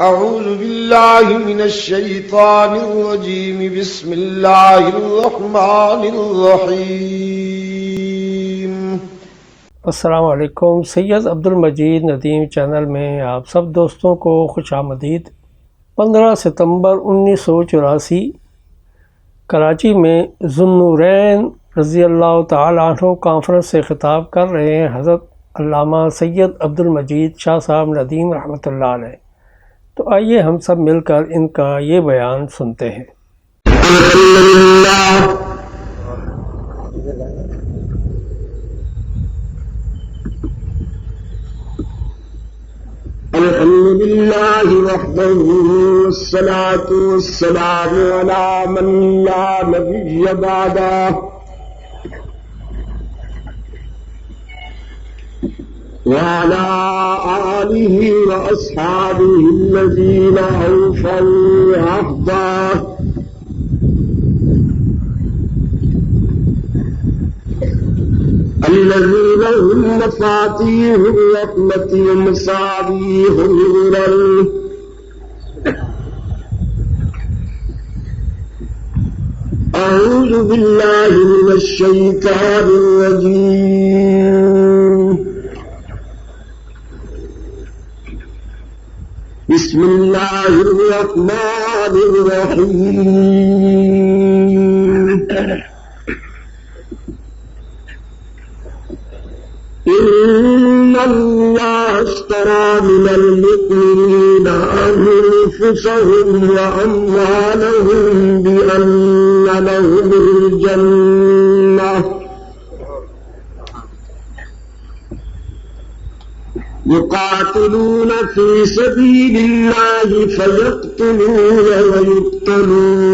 أعوذ بالله من الشيطان الرجيم بسم الله الرحمن الرحيم. السلام علیکم. سید عبد المجید ندیم چینل میں آپ سب دوستوں کو خوش آمدید. 15 ستمبر 1984 کراچی میں ذو النورین رضی اللہ تعالیٰ عنہ کانفرنس سے خطاب کر رہے ہیں حضرت علامہ سید عبد المجید شاہ صاحب ندیم رحمۃ اللہ علیہ. تو آئیے ہم سب مل کر ان کا یہ بیان سنتے ہیں. الحمد لله وحده والصلاة والسلام على من لا نبي بعده وعلى آله وأصحابه الذين أوفوا عهده الذين هم مفاتيح الرحمة ومصابيح الغرر. أعوذ بالله من الشيطان الرجيم. بسم الله الرحمن الرحيم. إن الله اشترى من المؤمنين أنفسهم وأموالهم بأن لهم الجنة يقاتلون في سبيل الله فيقتلون ويقتلون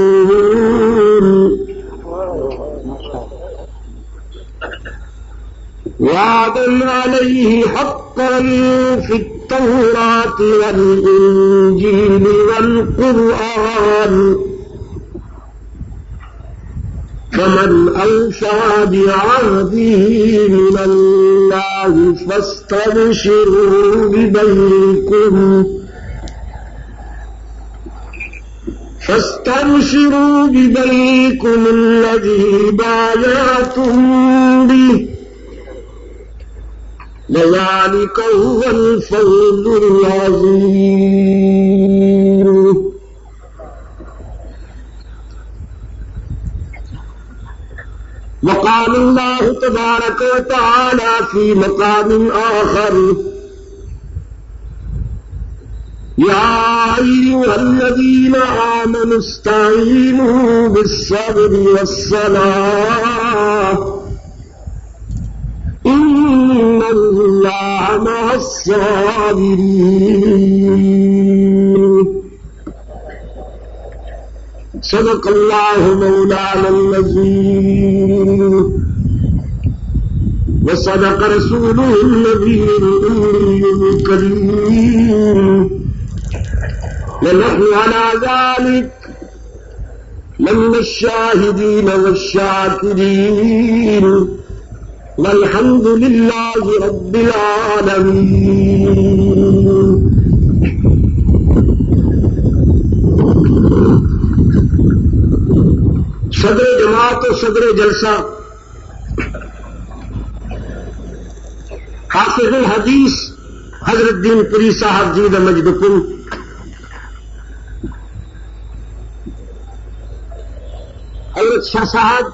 وعدا عليه حقا في التوراة والإنجيل والقرآن فمن أوفى بعهده من الله فاستبشروا ببيعكم الذي بايعتم به وذلك هو الفوز العظيم. وقال الله تبارك وتعالى في مقام آخر: يا أيها الذين آمنوا استعينوا بالصبر والصلاة إن الله مع الصابرين. صدق الله مولانا العظيم وصدق رسوله النبي الكريم ونحن على ذلك من الشاهدين والشاكرين والحمد لله رب العالمين. صدر جماعت و صدر جلسہ حافظ الحدیث حضرت دین پوری صاحب جی دا مجدکم، حضرت شاہ صاحب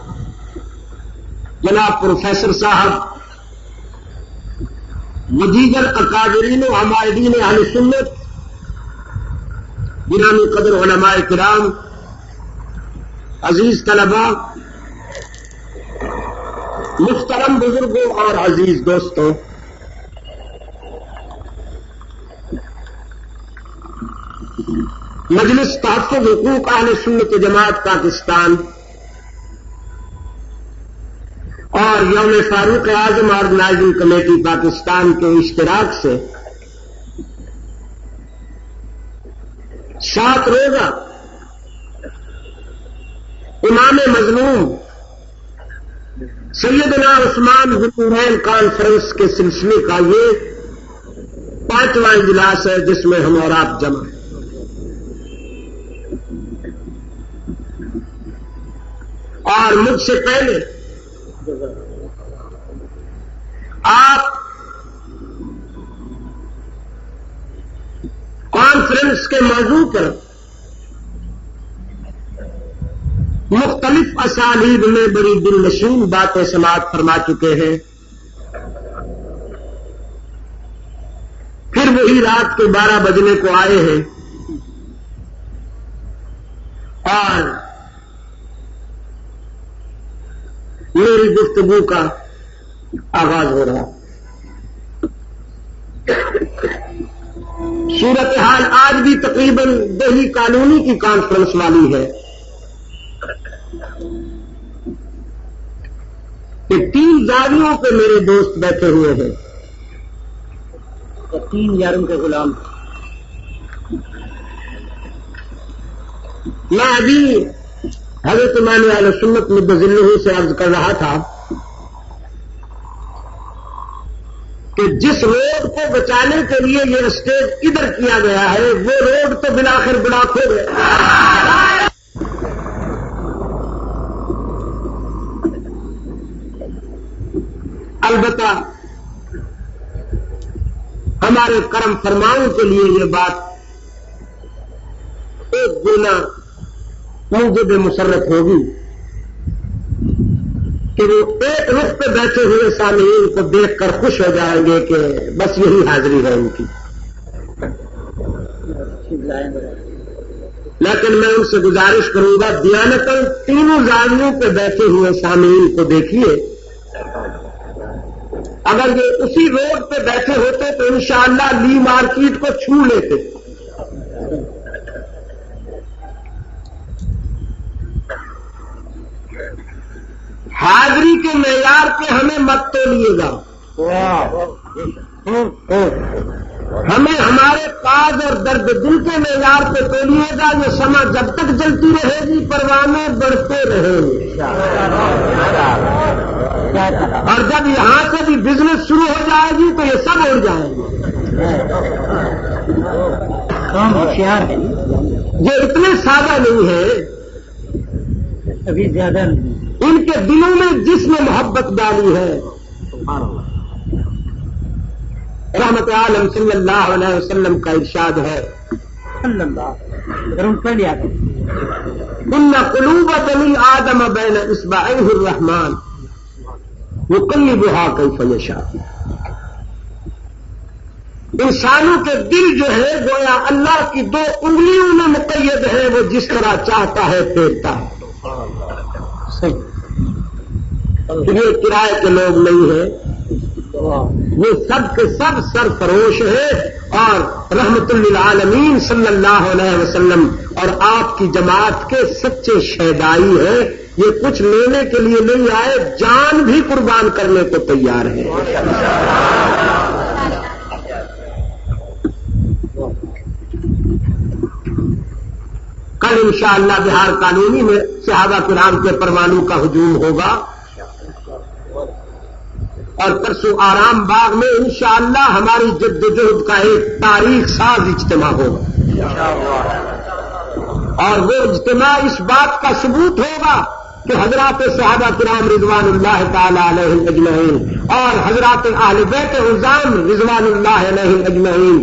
جناب پروفیسر صاحب و دیگر اکابرین و عمائدین اہل سنت، گرامی قدر علماء کرام، عزیز طلباء، محترم بزرگوں اور عزیز دوستوں، مجلس تحفظ حقوق اہل سنت جماعت پاکستان اور یوم فاروق اعظم آرگنائزنگ کمیٹی پاکستان کے اشتراک سے 7 روزہ امام مظلوم سیدنا عثمان ذو النورین کانفرنس کے سلسلے کا یہ 5واں اجلاس ہے جس میں ہم اور آپ جمع ہیں. اور مجھ سے پہلے آپ کانفرنس کے موضوع پر مختلف اسالیب میں بڑی دلنشین باتیں سماعت فرما چکے ہیں. پھر وہی رات کے 12 بجنے کو آئے ہیں اور میری گفتگو کا آغاز ہو رہا. صورتحال آج بھی تقریباً دہلی کالونی کی کانفرنس والی ہے کہ 3 زاویوں پہ میرے دوست بیٹھے ہوئے ہیں. 3 یاروں کے غلام. میں ابھی حضرت امام اہل سنت مدظلہ سے عرض کر رہا تھا کہ جس روڈ کو بچانے کے لیے یہ اسٹیج ادھر کیا گیا ہے وہ روڈ تو بالآخر بلاک ہو گیا. البتہ ہمارے کرم فرماؤں کے لیے یہ بات ایک گنا موجب مسرت ہوگی کہ وہ ایک رخ پہ بیٹھے ہوئے سامعین کو دیکھ کر خوش ہو جائیں گے کہ بس یہی حاضری ہے ان کی. لیکن میں ان سے گزارش کروں گا دیانتاً تینوں زاویوں پہ بیٹھے ہوئے سامعین کو دیکھیے. اگر یہ اسی روڈ پہ بیٹھے ہوتے تو انشاءاللہ لی مارکیٹ کو چھو لیتے. حاضری کے معیار پہ ہمیں مت تولیے گا. ہمیں ہمارے کاج اور درد دل کے معیار پہ تولیے گا. یہ سما جب تک جلتی رہے گی پروانے بڑھتے رہیں گے اور جب یہاں سے بھی بزنس شروع ہو جائے گی تو یہ سب اڑ جائیں گے. یہ اتنے سادہ نہیں ہے. ابھی زیادہ ان کے دلوں میں جس نے محبت ڈالی ہے. رحمت عالم صلی اللہ علیہ وسلم کا ارشاد ہے ان قلوب بنی آدم بین اصبعیہ الرحمن یقلبها کیف یشاء. انسانوں کے دل جو ہے گویا اللہ کی 2 انگلیوں میں مقید ہے. وہ جس طرح چاہتا ہے پھیرتا ہے. یہ کرائے کے لوگ نہیں ہیں. وہ سب کے سب سرفروش ہیں اور رحمت للعالمین صلی اللہ علیہ وسلم اور آپ کی جماعت کے سچے شہدائی ہیں. یہ کچھ لینے کے لیے نہیں آئے, جان بھی قربان کرنے کو تیار ہیں. کل انشاءاللہ بہار کالونی میں صحابہ کرام کے پروانوں کا ہجوم ہوگا اور پرسوں آرام باغ میں انشاءاللہ ہماری جدوجہد کا ایک تاریخ ساز اجتماع ہوگا اور وہ اجتماع اس بات کا ثبوت ہوگا کہ حضرات صحابہ کرام رضوان اللہ تعالی علیہم اجمعین اور حضرات اہل بیت عظام رضوان اللہ علیہم اجمعین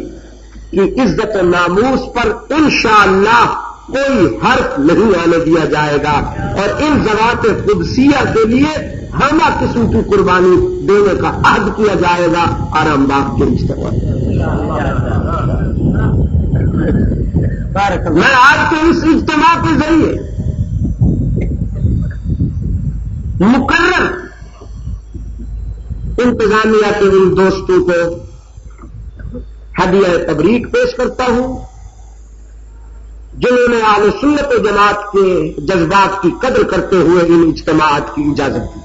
کی عزت و ناموس پر انشاءاللہ کوئی حرف نہیں آنے دیا جائے گا اور ان ذوات قدسیہ کے لیے ہمہ قسم کی قربانی دینے کا عہد کیا جائے گا آرام باغ کے اجتماع. میں آج کے اس اجتماع کے ذریعے مقرر انتظامیہ کے ان دوستوں کو ہدیہ تبریک پیش کرتا ہوں جنہوں نے اہل سنت و جماعت کے جذبات کی قدر کرتے ہوئے ان اجتماعات کی اجازت دی.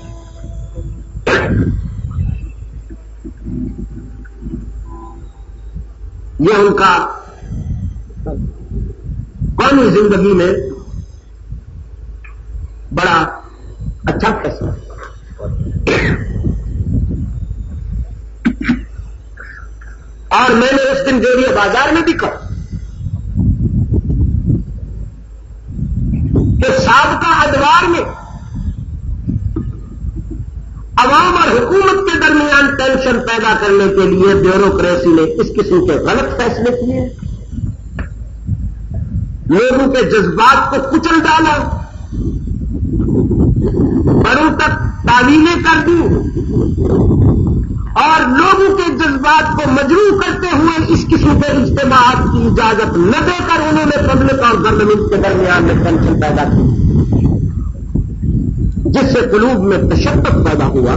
یہ ان کا قومی زندگی میں بڑا اچھا فیصلہ ہے اور میں نے اس دن ڈیری بازار میں بھی کہا کہ سابقہ ادوار میں عوام اور حکومت کے درمیان ٹینشن پیدا کرنے کے لیے بیوروکریسی نے اس قسم کے غلط فیصلے کیے، لوگوں کے جذبات کو کچل ڈالا، بڑوں تک تعویلیں کر دی اور لوگوں کے جذبات کو مجروح کرتے ہوئے اس قسم کے اجتماعات کی اجازت نہ دے کر انہوں نے پبلک اور گورنمنٹ کے درمیان میں ٹینشن پیدا کی، جس سے قلوب میں تشدد پیدا ہوا۔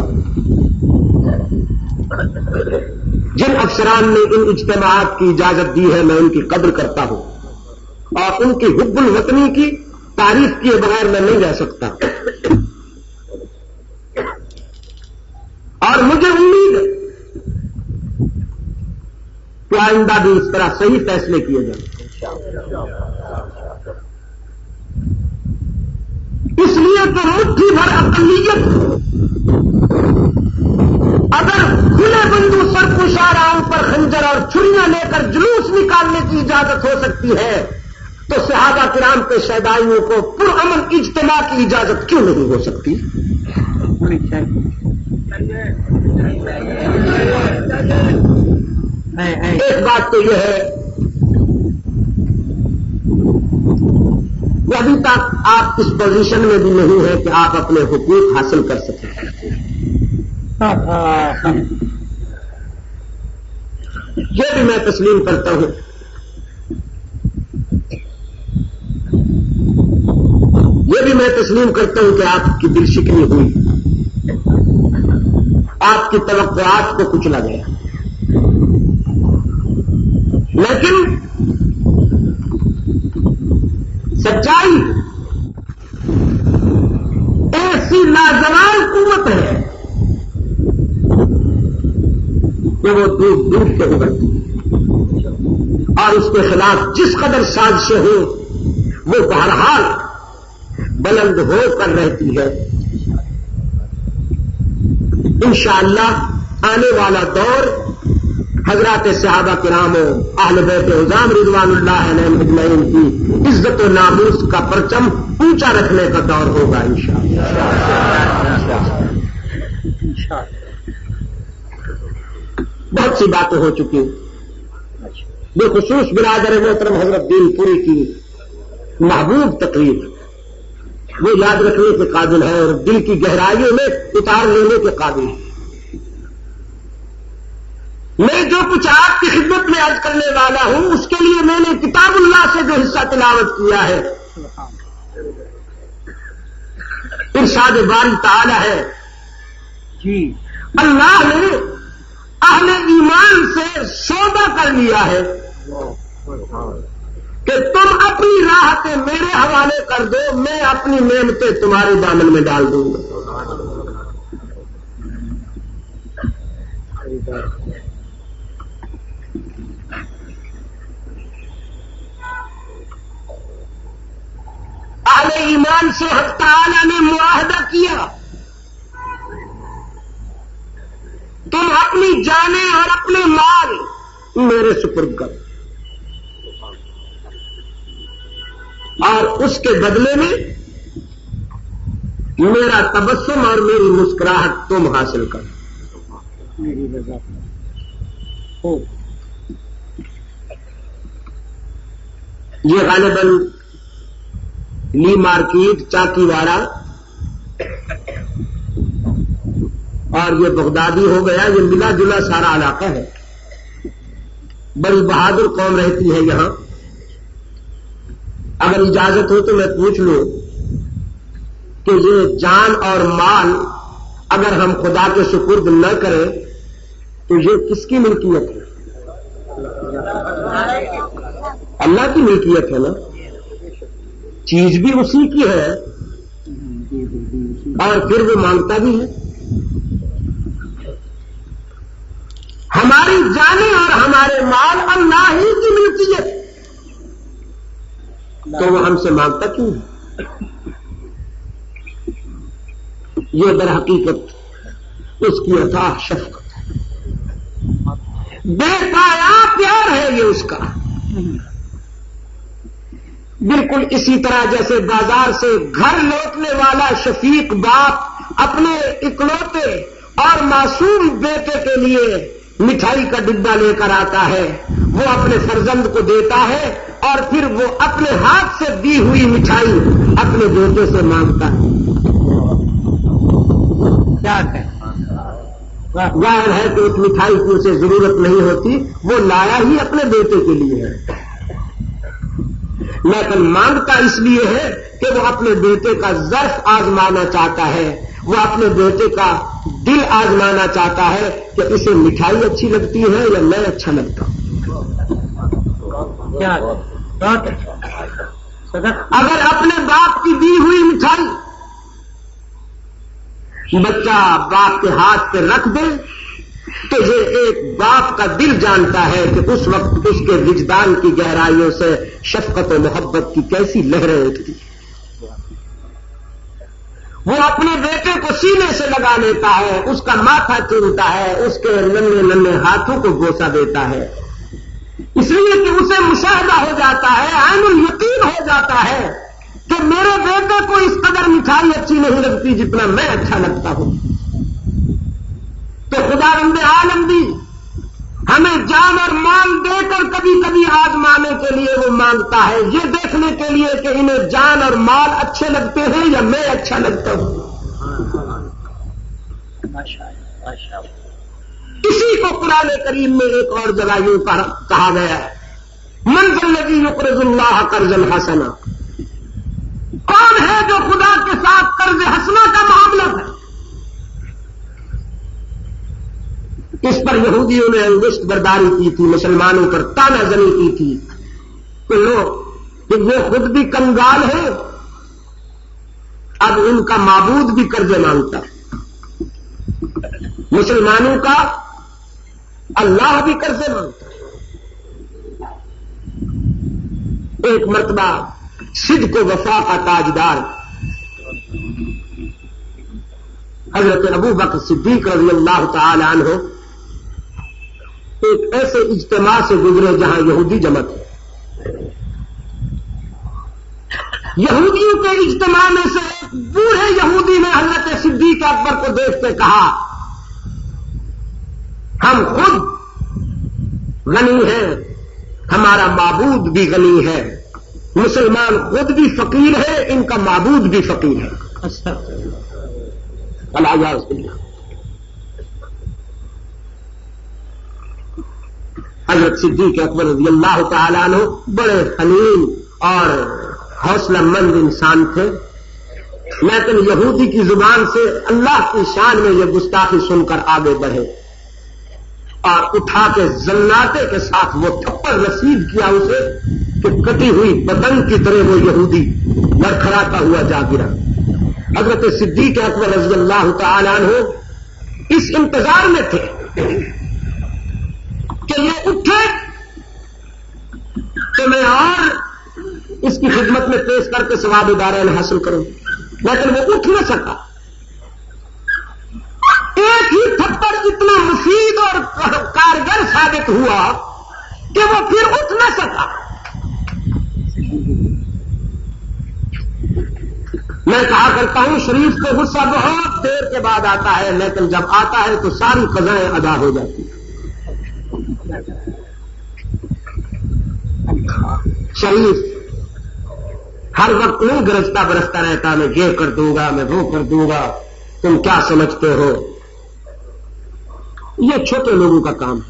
جن افسران نے ان اجتماعات کی اجازت دی ہے میں ان کی قدر کرتا ہوں اور ان کی حب الوطنی کی تعریف کیے بغیر میں نہیں رہ سکتا، اور مجھے امید ہے کہ آئندہ بھی اس طرح صحیح فیصلے کیے جائیں۔ اس لیے کہ مٹھی بھر اقلیت اگر کھلے بندو سرپوشاراؤں پر خنجر اور چھریاں لے کر جلوس نکالنے کی اجازت ہو سکتی ہے تو صحابہ کرام کے شہدائیوں کو پرامن اجتماع کی اجازت کیوں نہیں ہو سکتی؟ ایک بات تو یہ ہے کہ ابھی تک آپ اس پوزیشن میں بھی نہیں ہے کہ آپ اپنے حقوق حاصل کر سکیں۔ یہ بھی میں تسلیم کرتا ہوں کہ آپ کی دل شکنی ہوئی، آپ کی توقعات کو کچلا گیا، لیکن سچائی ایسی لازوال قوت ہے کہ وہ دور دور کے ابھرتی اور اس کے خلاف جس قدر سازشیں ہوں وہ بہرحال بلند ہو کر رہتی ہے۔ انشاءاللہ آنے والا دور حضرات صحابہ کرام و اہل بیت عظام رضوان اللہ علیہم اجمعین کی عزت و ناموس کا پرچم اونچا رکھنے کا دور ہوگا انشاءاللہ۔ بہت سی باتیں ہو چکی، بالخصوص برادر محترم حضرت دین پوری کی محبوب تقریر وہ یاد رکھنے کے قابل ہے اور دل کی گہرائیوں میں اتار لینے کے قابل ہے۔ میں جو کچھ آپ کی خدمت میں عرض کرنے والا ہوں اس کے لیے میں نے کتاب اللہ سے جو حصہ تلاوت کیا ہے، ارشاد باری تعالی ہے جی اللہ نے اہل ایمان سے سودا کر لیا ہے کہ تم اپنی راحتیں میرے حوالے کر دو، میں اپنی نعمتیں تمہارے دامن میں ڈال دوں گا۔ اہل ایمان سے حق تعالی نے معاہدہ کیا تم اپنی جانیں اور اپنے مال میرے سپرد کرو، اور اس کے بدلے میں میرا تبسم اور میری مسکراہٹ تم حاصل کرو۔ یہ غالباً لی مارکیٹ چاکی واڑا اور یہ بغدادی ہو گیا، یہ ملا جلا سارا علاقہ ہے، بڑی بہادر قوم رہتی ہے یہاں۔ اگر اجازت ہو تو میں پوچھ لوں کہ یہ جان اور مال اگر ہم خدا کے سپرد نہ کریں تو یہ کس کی ملکیت ہے؟ اللہ کی ملکیت ہے نا، چیز بھی اسی کی ہے اور پھر وہ مانگتا بھی ہے۔ ہماری جانیں اور ہمارے مال اللہ ہی کی ملکیت ہے تو وہ ہم سے مانگتا کیوں ہے؟ یہ در حقیقت اس کی اتھاہ شفقت ہے، بے پایا پیار ہے یہ اس کا۔ بالکل اسی طرح جیسے بازار سے گھر لوٹنے والا شفیق باپ اپنے اکلوتے اور معصوم بیٹے کے لیے مٹھائی کا ڈبہ لے کر آتا ہے، وہ اپنے فرزند کو دیتا ہے اور پھر وہ اپنے ہاتھ سے دی ہوئی مٹھائی اپنے بیٹے سے مانگتا ہے. کیا ہے؟ ظاہر ہے کہ اس مٹھائی کی اسے ضرورت نہیں ہوتی، وہ لایا ہی اپنے بیٹے کے لیے ہے، لیکن مانگتا اس لیے ہے کہ وہ اپنے بیٹے کا ظرف آزمانا چاہتا ہے، وہ اپنے بیٹے کا دل آزمانا چاہتا ہے کہ اسے مٹھائی اچھی لگتی ہے یا میں اچھا لگتا ہوں. اگر اپنے باپ کی دی ہوئی مٹھائی بچہ باپ کے ہاتھ پہ رکھ دے تو یہ ایک باپ کا دل جانتا ہے کہ اس وقت اس کے وجدان کی گہرائیوں سے شفقت و محبت کی کیسی لہریں اٹھتی. وہ اپنے بیٹے کو سینے سے لگا لیتا ہے، اس کا ماتھا چومتا ہے، اس کے ننھے ننھے ہاتھوں کو بوسہ دیتا ہے، اس لیے کہ اسے مشاہدہ ہو جاتا ہے، عین الیقین ہو جاتا ہے کہ میرے بیٹے کو اس قدر مٹھائی اچھی نہیں لگتی جتنا میں اچھا لگتا ہوں. تو خداوند عالم بھی ہمیں جان اور مال دے کر کبھی کبھی آزمانے کے لیے وہ مانگتا ہے، یہ دیکھنے کے لیے کہ انہیں جان اور مال اچھے لگتے ہیں یا میں اچھا لگتا ہوں. اسی کو قرآن کریم میں ایک اور جگہ یوں کہا گیا ہے، من ذا الذی یقرض اللہ قرضا حسنا. کون ہے جو خدا کے ساتھ قرض حسنہ کا معاملہ ہے؟ اس پر یہودیوں نے انگشت برداری کی تھی، مسلمانوں پر تانا زنی کی تھی کہ لوگ کہ یہ خود بھی کنگال ہے، اب ان کا معبود بھی قرضے مانگتا ہے. مسلمانوں کا اللہ بھی قرضے مانگتا ہے. ایک مرتبہ صدق و وفا کا تاجدار حضرت ابو بکر صدیق رضی اللہ تعالی عنہ ایک ایسے اجتماع سے گزرے جہاں یہودی جمع تھے. یہودیوں کے اجتماع میں سے ایک بوڑھے یہودی نے حضرت صدیق اکبر کو دیکھ کے کہا، ہم خود غنی ہیں، ہمارا معبود بھی غنی ہے، مسلمان خود بھی فقیر ہے، ان کا معبود بھی فقیر ہے. حضرت صدیق اکبر رضی اللہ تعالیٰ عنہ بڑے حلیم اور حوصلہ مند انسان تھے، لیکن یہودی کی زبان سے اللہ کی شان میں یہ گستاخی سن کر آگے بڑھے اور اٹھا کے زناتے کے ساتھ وہ تھپڑ رسید کیا اسے کہ کٹی ہوئی بدن کی طرح وہ یہودی لڑکھڑاتا ہوا جا گرا. حضرت صدیق اکبر رضی اللہ تعالیٰ عنہ اس انتظار میں تھے کہ یہ اٹھے تو میں اور اس کی خدمت میں پیش کر کے ثواب دارین حاصل کروں، لیکن وہ اٹھ نہ سکا. ایک ہی تھپڑ اتنا مفید اور کارگر ثابت ہوا کہ وہ پھر اٹھ نہ سکا. میں کہا کرتا ہوں شریف کو غصہ بہت دیر کے بعد آتا ہے، لیکن جب آتا ہے تو ساری قضائیں ادا ہو جاتی ہیں. شریف ہر وقت نہیں گرجتا برستا رہتا، میں یہ کر دوں گا، میں وہ کر دوں گا، تم کیا سمجھتے ہو. یہ چھوٹے لوگوں کا کام ہے.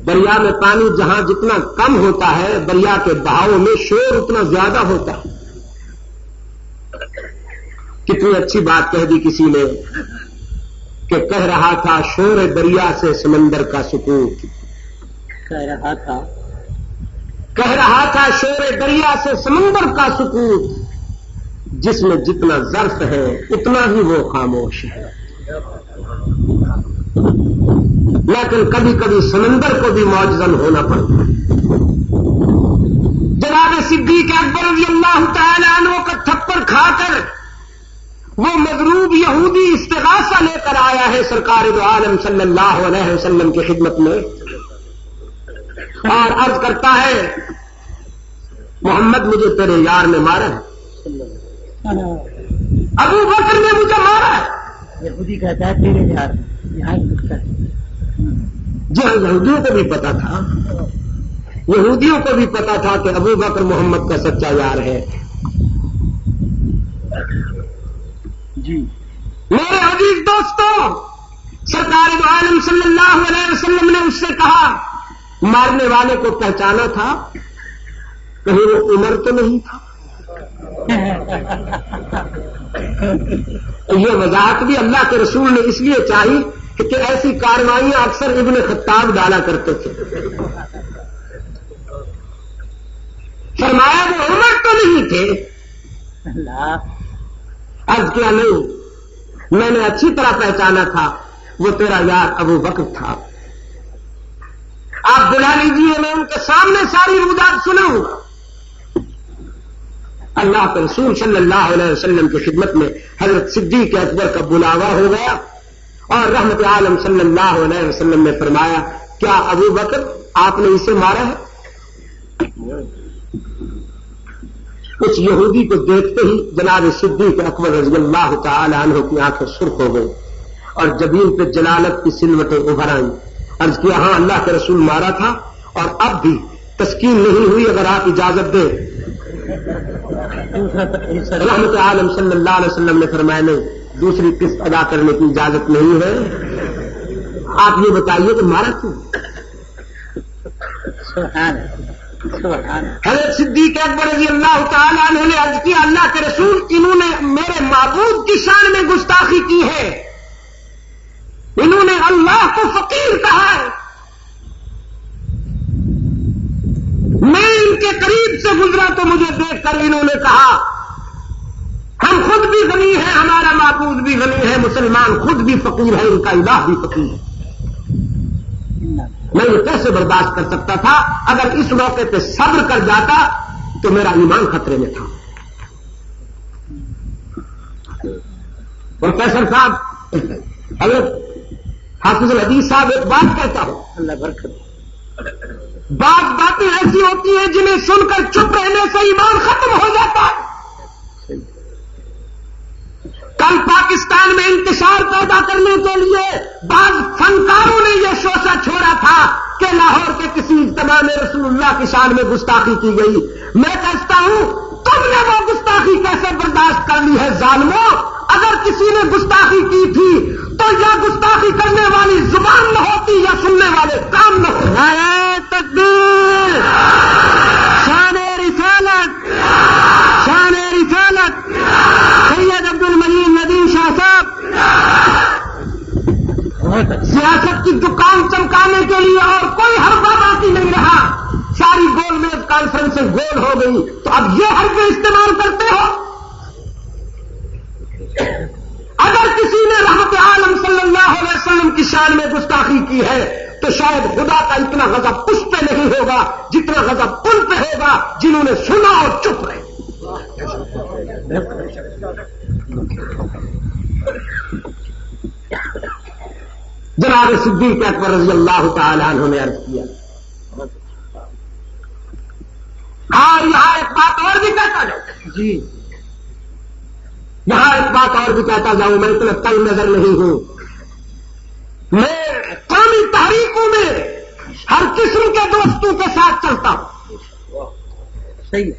دریا میں پانی جہاں جتنا کم ہوتا ہے، دریا کے بہاؤ میں شور اتنا زیادہ ہوتا ہے. کتنی اچھی بات کہہ دی کسی نے کہ کہہ رہا تھا شور دریا سے سمندر کا سکوت. کہہ رہا تھا شور دریا سے سمندر کا سکوت، جس میں جتنا ظرف ہے اتنا ہی وہ خاموش ہے. لیکن کبھی کبھی سمندر کو بھی معجزن ہونا پڑتا ہے. جناب صدیق اکبر رضی اللہ تعالی عنہ کا تھپڑ کھا کر وہ مغلوب یہودی استغاثہ لے کر آیا ہے سرکار دو عالم صلی اللہ علیہ وسلم کی خدمت میں اور عرض کرتا ہے محمد مجھے تیرے یار نے مارا ہے. ابو بکر نے مجھے مارا ہے. یہودی کہتا ہے تیرے یار یہاں لکھتا ہے. جی ہاں، یہودیوں کو بھی پتا تھا، یہودیوں کو بھی پتا تھا کہ ابو بکر محمد کا سچا یار ہے. جی میرے عزیز دوستوں، سرکار دو عالم صلی اللہ علیہ وسلم نے اس سے کہا، مارنے والے کو پہچانا تھا، کہیں وہ عمر تو نہیں تھا. یہ وضاحت بھی اللہ کے رسول نے اس لیے چاہی کہ ایسی کارروائیاں اکثر ابن خطاب ڈالا کرتے تھے. فرمایا وہ عمر تو نہیں تھے. عرض کیا نہیں، میں نے اچھی طرح پہچانا تھا، وہ تیرا یار ابو بکر تھا. آپ بلا لیجیے، میں ان کے سامنے ساری وجوہات سناؤں گا. اللہ کے رسول صلی اللہ علیہ وسلم کی خدمت میں حضرت صدیق اکبر کا بلاوا ہو گیا اور رحمت عالم صلی اللہ علیہ وسلم نے فرمایا، کیا ابو بکر آپ نے اسے مارا ہے؟ کچھ یہودی کو دیکھتے ہی جناب صدیق اکبر رضی اللہ تعالی عنہ کی آنکھیں سرخ ہو گئی اور جبین پہ جلالت کی سلوٹیں ابھر آئیں. عرض کیا ہاں اللہ کے رسول مارا تھا اور اب بھی تسکین نہیں ہوئی، اگر آپ اجازت دیں. رحمت عالم صلی اللہ علیہ وسلم نے فرمایا نہیں، دوسری قسط ادا کرنے کی اجازت نہیں ہے. آپ یہ بتائیے کہ مارا کیوں؟ حضرت صدیق اکبر رضی اللہ تعالی عنہ نے عرض کیا، اللہ کے رسول انہوں نے میرے معبود کی شان میں گستاخی کی ہے، انہوں نے اللہ کو فقیر کہا ہے. میں ان کے قریب سے گزرا تو مجھے دیکھ کر انہوں نے کہا، ہم خود بھی غنی ہیں، ہمارا معبود بھی غنی ہے، مسلمان خود بھی فقیر ہے، ان کا الہ بھی فقیر ہے. میں یہ کیسے برداشت کر سکتا تھا؟ اگر اس موقع پہ صبر کر جاتا تو میرا ایمان خطرے میں تھا. پروفیسر صاحب، حضرت حافظ الحدیث صاحب ایک بات کہتا ہوں، اللہ برکت. بعض باتیں ایسی ہوتی ہیں جنہیں سن کر چپ رہنے سے ایمان ختم ہو جاتا ہے. کل پاکستان میں انتشار پیدا کرنے کے لیے بعض فنکاروں نے یہ شوشہ چھوڑا تھا کہ لاہور کے کسی اجتماع میں رسول اللہ کی شان میں گستاخی کی گئی. میں کہتا ہوں تم نے وہ گستاخی کیسے برداشت کر لی ہے ظالموں؟ اگر کسی نے گستاخی کی تھی تو یا گستاخی کرنے والی زبان نہ ہوتی یا سننے والے کام نہ ہوتے. نعرہ تکبیر، شان رسالت، شان رسالت سید عبد المجید ندیم شاہ صاحب. سیاست کی دکان چمکانے کے لیے اور کوئی حربہ باقی نہیں رہا، ساری گول میز کانفرنسیں گول ہو گئی، تو اب یہ حربے استعمال کرتے ہو. اگر کسی نے رحمت عالم صلی اللہ علیہ وسلم کی شان میں گستاخی کی ہے تو شاید خدا کا اتنا غضب اس پہ نہیں ہوگا جتنا غضب ان پہ ہوگا جنہوں نے سنا اور چپ رہے. جناب صدیق اکبر رضی اللہ تعالی عنہ نے عرض کیا. ہاں یہاں ایک بات اور بھی کہتا جاؤں. جی یہاں ایک بات اور بھی کہتا جاؤں، میں اتنا تنگ نظر نہیں ہوں. میں قومی تحریکوں میں ہر قسم کے دوستوں کے ساتھ چلتا ہوں. صحیح.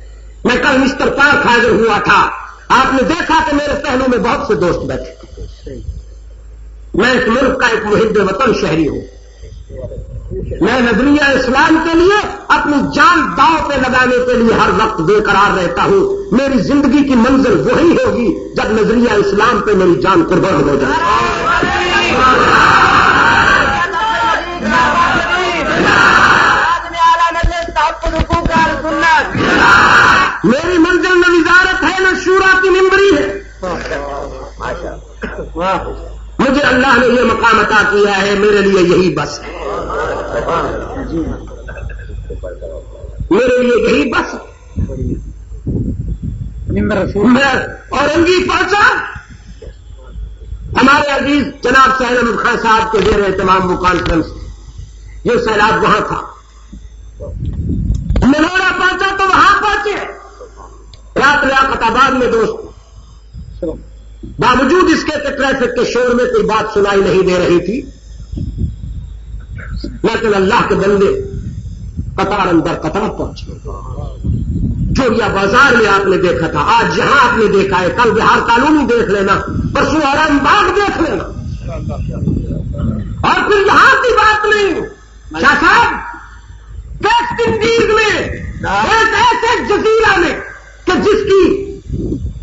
میں کل مسٹر پارک حاضر ہوا تھا، آپ نے دیکھا کہ میرے پہلو میں بہت سے دوست بیٹھے. میں اس ملک کا ایک محب وطن شہری ہوں. میں نظریہ اسلام کے لیے اپنی جان داؤ پہ لگانے کے لیے ہر وقت بے قرار رہتا ہوں. میری زندگی کی منزل وہی ہوگی جب نظریہ اسلام پہ میری جان قربان ہو جائے. میری منزل نہ وزارت ہے نہ شورا کی ممبری ہے. مجھے اللہ نے یہ مقام عطا کیا ہے، میرے لیے یہی بس ہے، میرے لیے یہی بس ہے. میں اورنگی پہنچا، ہمارے عزیز جناب سہیل احمد خان صاحب کے زیر اہتمام وہ کانفرنس، یہ سیلاب وہاں تھا. ملوڑا پہنچا تو وہاں پہنچے، رات لیاقت آباد میں دوست، باوجود اس کے کہ ٹریفک کے شور میں کوئی بات سنائی نہیں دے رہی تھی، لیکن اللہ کے بندے قطار اندر قطار پہنچے. چوریا بازار میں آپ نے دیکھا تھا، آج یہاں آپ نے دیکھا ہے، کل بہار کالونی دیکھ لینا، پرسوں آرام باغ دیکھ لینا. اور پھر یہاں کی بات نہیں، شاہ صاحب ویسٹ انڈیز میں ایک ایسے جزیرہ میں کہ جس کی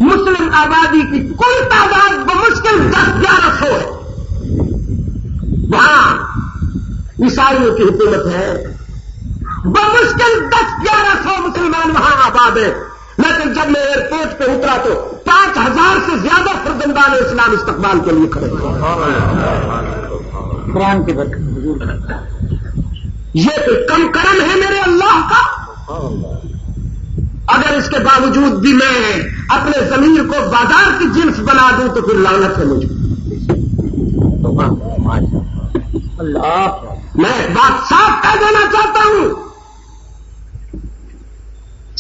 مسلم آبادی کی کل تعداد بمشکل 10-1100 ہے، وہاں عیسائیوں کی حکومت ہے، بمشکل 10-1100 مسلمان وہاں آباد ہیں. لیکن جب میں ایئرپورٹ پہ اترا تو 5000 سے زیادہ فرزندان اسلام استقبال کے لیے کھڑے ہوئے. قرآن کی برکت. یہ کوئی کم کرم ہے میرے اللہ کا؟ اگر اس کے باوجود بھی میں اپنے ضمیر کو بازار کی جنس بنا دوں تو پھر لعنت ہے مجھے. اللہ، میں ایک بات صاف کہہ دینا چاہتا ہوں،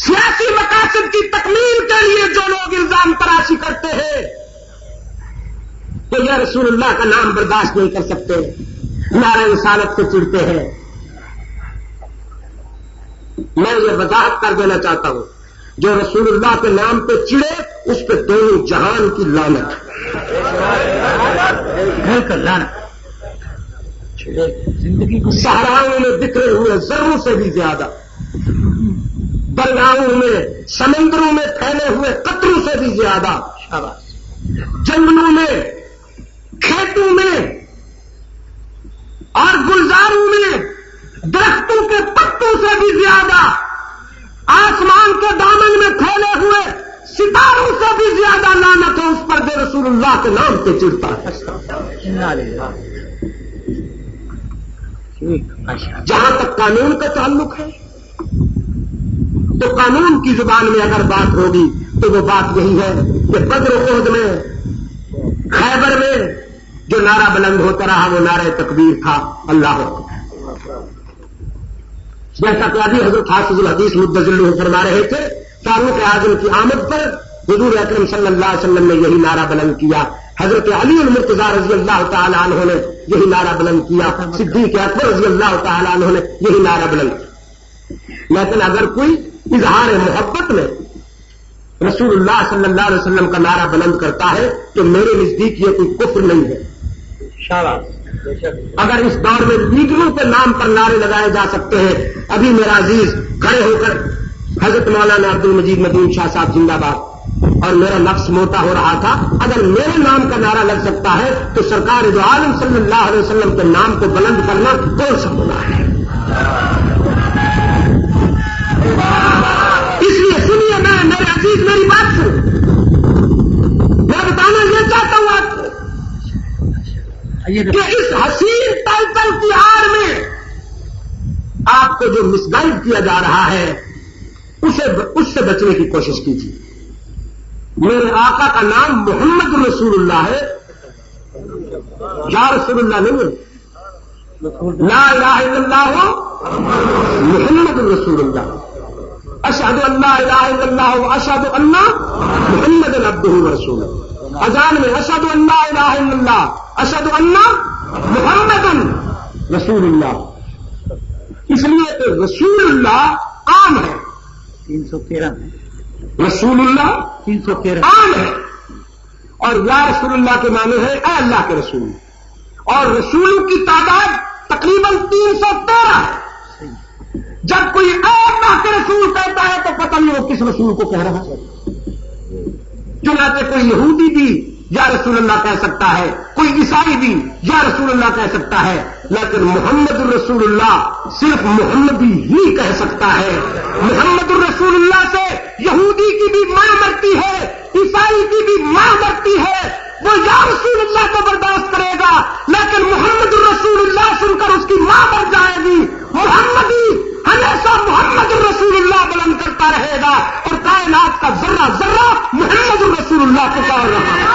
سیاسی مقاصد کی تکمیل کے لیے جو لوگ الزام تراشی کرتے ہیں تو یہ رسول اللہ کا نام برداشت نہیں کر سکتے، نعرہ رسالت سے چڑھتے ہیں. میں یہ وضاحت کر دینا چاہتا ہوں، جو رسول اللہ کے نام پہ چڑھے اس پہ دونوں جہان کی لعنت. گھر کا لعنت. زندگی کو صحراؤں میں بکھرے ہوئے ذروں سے بھی زیادہ، دریاؤں میں، سمندروں میں پھیلے ہوئے قطروں سے بھی زیادہ، جنگلوں میں، کھیتوں میں اور گلزاروں میں درختوں کے پتوں سے بھی زیادہ، آسمان کے دامن میں پھیلے ہوئے ستاروں سے بھی زیادہ لعنت ہے اس پر جو رسول اللہ کے نام پہ چڑھتا ہے. جہاں تک قانون کا تعلق ہے تو قانون کی زبان میں اگر بات ہوگی تو وہ بات یہی ہے کہ بدر و احد میں، خیبر میں جو نعرہ بلند ہوتا رہا وہ نعرہ تکبیر تھا، اللہ اکبر. جیسا کہ ابھی حضرت حافظ الحدیث مدظل فرما رہے تھے، فاروق اعظم کی آمد پر حضور اکرم صلی اللہ علیہ وسلم نے یہی نعرہ بلند کیا، حضرت علی المرتضیٰ رضی اللہ تعالی عنہ نے یہی نعرہ بلند کیا، صدیق اکبر رضی اللہ تعالی عنہ نے یہی نعرہ بلند کیا. لیکن اگر کوئی اظہار محبت میں رسول اللہ صلی اللہ علیہ وسلم کا نعرہ بلند کرتا ہے تو میرے نزدیک یہ کوئی کفر نہیں ہے. اگر اس دور میں لیڈروں کے نام پر نعرے لگائے جا سکتے ہیں، ابھی میرا عزیز کھڑے ہو کر حضرت مولانا عبد المجید مدین شاہ صاحب زندہ باد، اور میرا نفس موٹا ہو رہا تھا، اگر میرے نام کا نعرہ لگ سکتا ہے تو سرکار جو عالم صلی اللہ علیہ وسلم کے نام کو بلند کرنا کون سا گناہ ہے؟ اس لیے سنیے، میں میرے عزیز میری بات سنیں، میں بتانا یہ چاہتا ہوں آپ کو کہ اس حسین ٹائٹل کی آڑ میں آپ کو جو مس گائیڈ کیا جا رہا ہے اس سے بچنے کی کوشش کیجیے. میرے آقا کا نام محمد رسول اللہ ہے، یا رسول اللہ نہیں ہے، لا الہ الا اللہ محمد رسول اللہ، اشہد ان لا الہ الا اللہ و اشہد ان محمد عبدہ ورسولہ. اذان میں اشہد ان لا الہ الا اللہ اشہد ان محمد رسول اللہ. اس لیے کہ رسول اللہ عام ہے، 313 میں رسول اللہ 313 عام ہے، اور یا رسول اللہ کے معنی ہے اے اللہ کے رسول، اور رسولوں کی تعداد تقریباً 313 ہے. جب کوئی اے اللہ کے رسول کہتا ہے تو پتہ نہیں وہ کس رسول کو کہہ رہا ہے. چنانچہ کوئی یہودی بھی یا رسول اللہ کہہ سکتا ہے، کوئی عیسائی بھی یا رسول اللہ کہہ سکتا ہے، لیکن محمد الرسول اللہ صرف محمدی ہی کہہ سکتا ہے. محمد الرسول اللہ سے یہودی کی بھی ماں مرتی ہے، عیسائی کی بھی ماں مرتی ہے، وہ یا رسول اللہ کو برداشت کرے گا، لیکن محمد الرسول اللہ سن کر اس کی ماں مر جائے گی. محمدی ہمیشہ محمد الرسول اللہ بلند کرتا رہے گا، اور کائنات کا ذرہ ذرہ محمد الرسول اللہ کو پکار رہا ہے.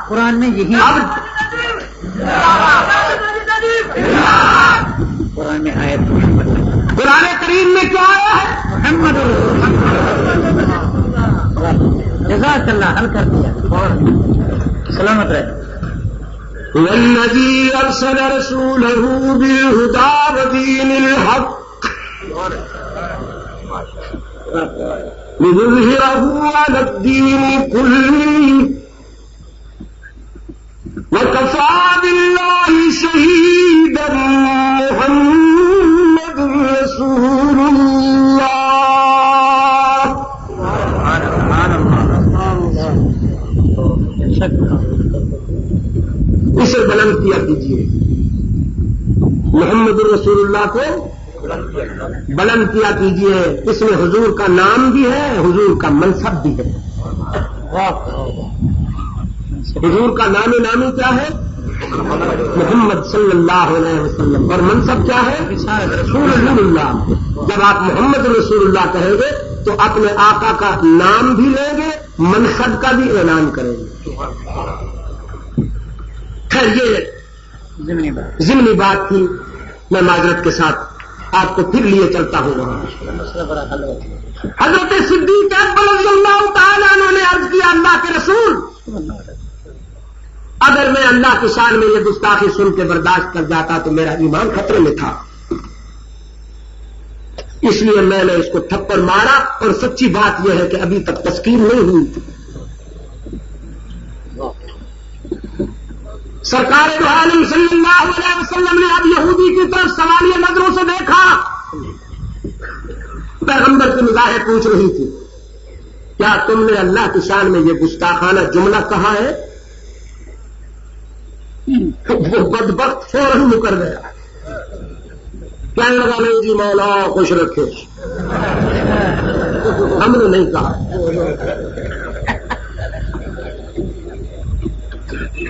قرآن میں یہی قرآن میں آیت تعلیم میں کیا آیا ہے؟ محمد جزاک اللہ حل کر دیا سلامت رہے. والذي أرسل رسوله بالهدى ودين الحق ليظهره على الدين كله وكفى بالله شهيدا محمد رسول الله. اسے بلند کیا کیجیے. محمد رسول اللہ کو بلند کیا کیجیے. اس میں حضور کا نام بھی ہے, حضور کا منصب بھی ہے. حضور کا نام نامی کیا ہے؟ محمد صلی اللہ علیہ وسلم. اور منصب کیا ہے؟ رسول اللہ. جب آپ محمد رسول اللہ کہیں گے تو اپنے آقا کا نام بھی لیں گے, منصب کا بھی اعلان کریں گے. خیر یہ ضمنی بات تھی. میں معذرت کے ساتھ آپ کو پھر لیے چلتا ہوں. حضرت صدیق اکبر رضی اللہ تعالیٰ عنہ نے عرض کیا اللہ کے رسول, اگر میں اللہ کی شان میں یہ گستاخی سن کے برداشت کر جاتا تو میرا ایمان خطرے میں تھا. اس لیے میں نے اس کو تھپڑ مارا. اور سچی بات یہ ہے کہ ابھی تک تذکیر نہیں ہوئی. سرکار دو عالم صلی اللہ علیہ وسلم نے اب یہودی کی طرف سوالیہ نظروں سے دیکھا. پیغمبر کی نگاہیں پوچھ رہی تھی کیا تم نے اللہ کی شان میں یہ گستاخانہ جملہ کہا ہے؟ وہ بدبخت فوراً مکر گیا. کہنے لگا نہیں جی مولا خوش رکھے, ہم نے نہیں کہا.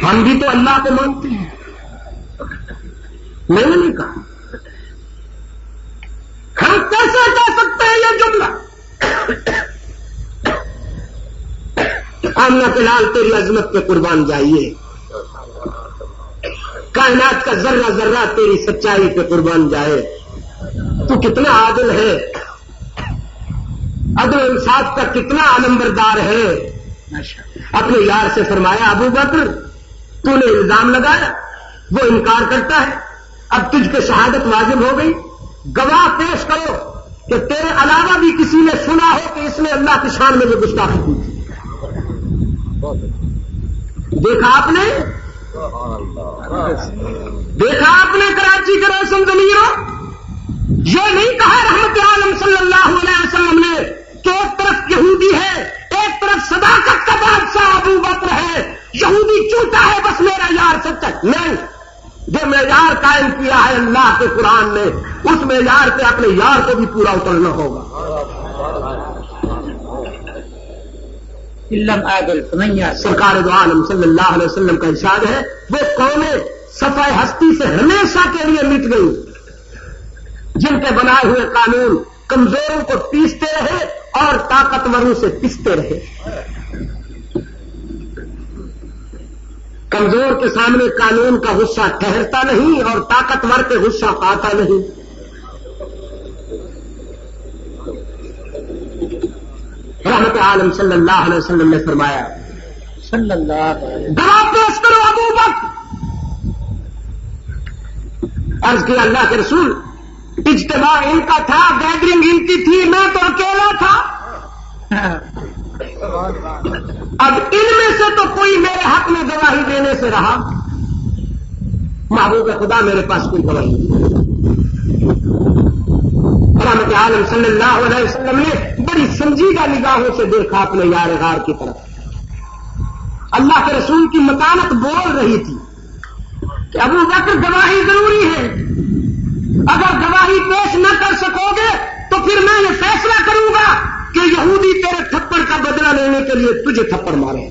ہم بھی تو اللہ کو مانتے ہیں. میں نے نہیں کہا. ہم کیسے کہہ سکتے ہیں یہ جملہ؟ آمنہ کے لال تیری عظمت پہ قربان جائیے. کائنات کا ذرہ ذرہ تیری سچائی پہ قربان جائے. تو کتنا عادل ہے, عدل و انصاف کا کتنا علمبردار ہے. اپنے یار سے فرمایا ابو بکر تو نے الزام لگایا, وہ انکار کرتا ہے, اب تجھ پہ شہادت واجب ہو گئی. گواہ پیش کرو کہ تیرے علاوہ بھی کسی نے سنا ہو کہ اس نے اللہ کی شان میں جو گستاخی کی تھی. دیکھا آپ نے کراچی کے روشن ضمیروں, یہ نہیں کہا رحمت عالم صلی اللہ علیہ وسلم نے کہ ایک طرف یہودی ہے, ایک طرف صداقت کا بادشاہ ابو بکر ہے. یہودی جھوٹا ہے بس میرا یار سچا. نہیں, جو معیار قائم کیا ہے اللہ کے قرآن نے, اس معیار پہ اپنے یار کو بھی پورا اترنا ہوگا. سرکار دو عالم صلی اللہ علیہ وسلم کا ارشاد ہے وہ قومیں صفحہ ہستی سے ہمیشہ کے لیے مٹ گئی جن کے بنائے ہوئے قانون کمزوروں کو پیستے رہے اور طاقتوروں سے پستے رہے. کمزور کے سامنے قانون کا غصہ ٹھہرتا نہیں اور طاقتور کے غصہ آتا نہیں. رحمت عالم صلی اللہ علیہ وسلم نے فرمایا گواہ پیش کرو ابو بکر. عرض کیا اللہ کے رسول اجتماع ان کا تھا, گیدرنگ ان کی تھی, میں تو اکیلا تھا. اب ان میں سے تو کوئی میرے حق میں گواہی دینے سے رہا. محبوب خدا میرے پاس کوئی گواہی نہیں. رحمت عالم صلی اللہ علیہ وسلم نے بڑی سنجیدہ نگاہوں سے دیکھا اپنے یار غار کی طرف. اللہ کے رسول کی مکانت بول رہی تھی کہ ابو بکر گواہی ضروری ہے, اگر گواہی پیش نہ کر سکو گے تو پھر میں یہ فیصلہ کروں گا کہ یہودی تیرے تھپڑ کا بدلہ لینے کے لیے تجھے تھپڑ مارے.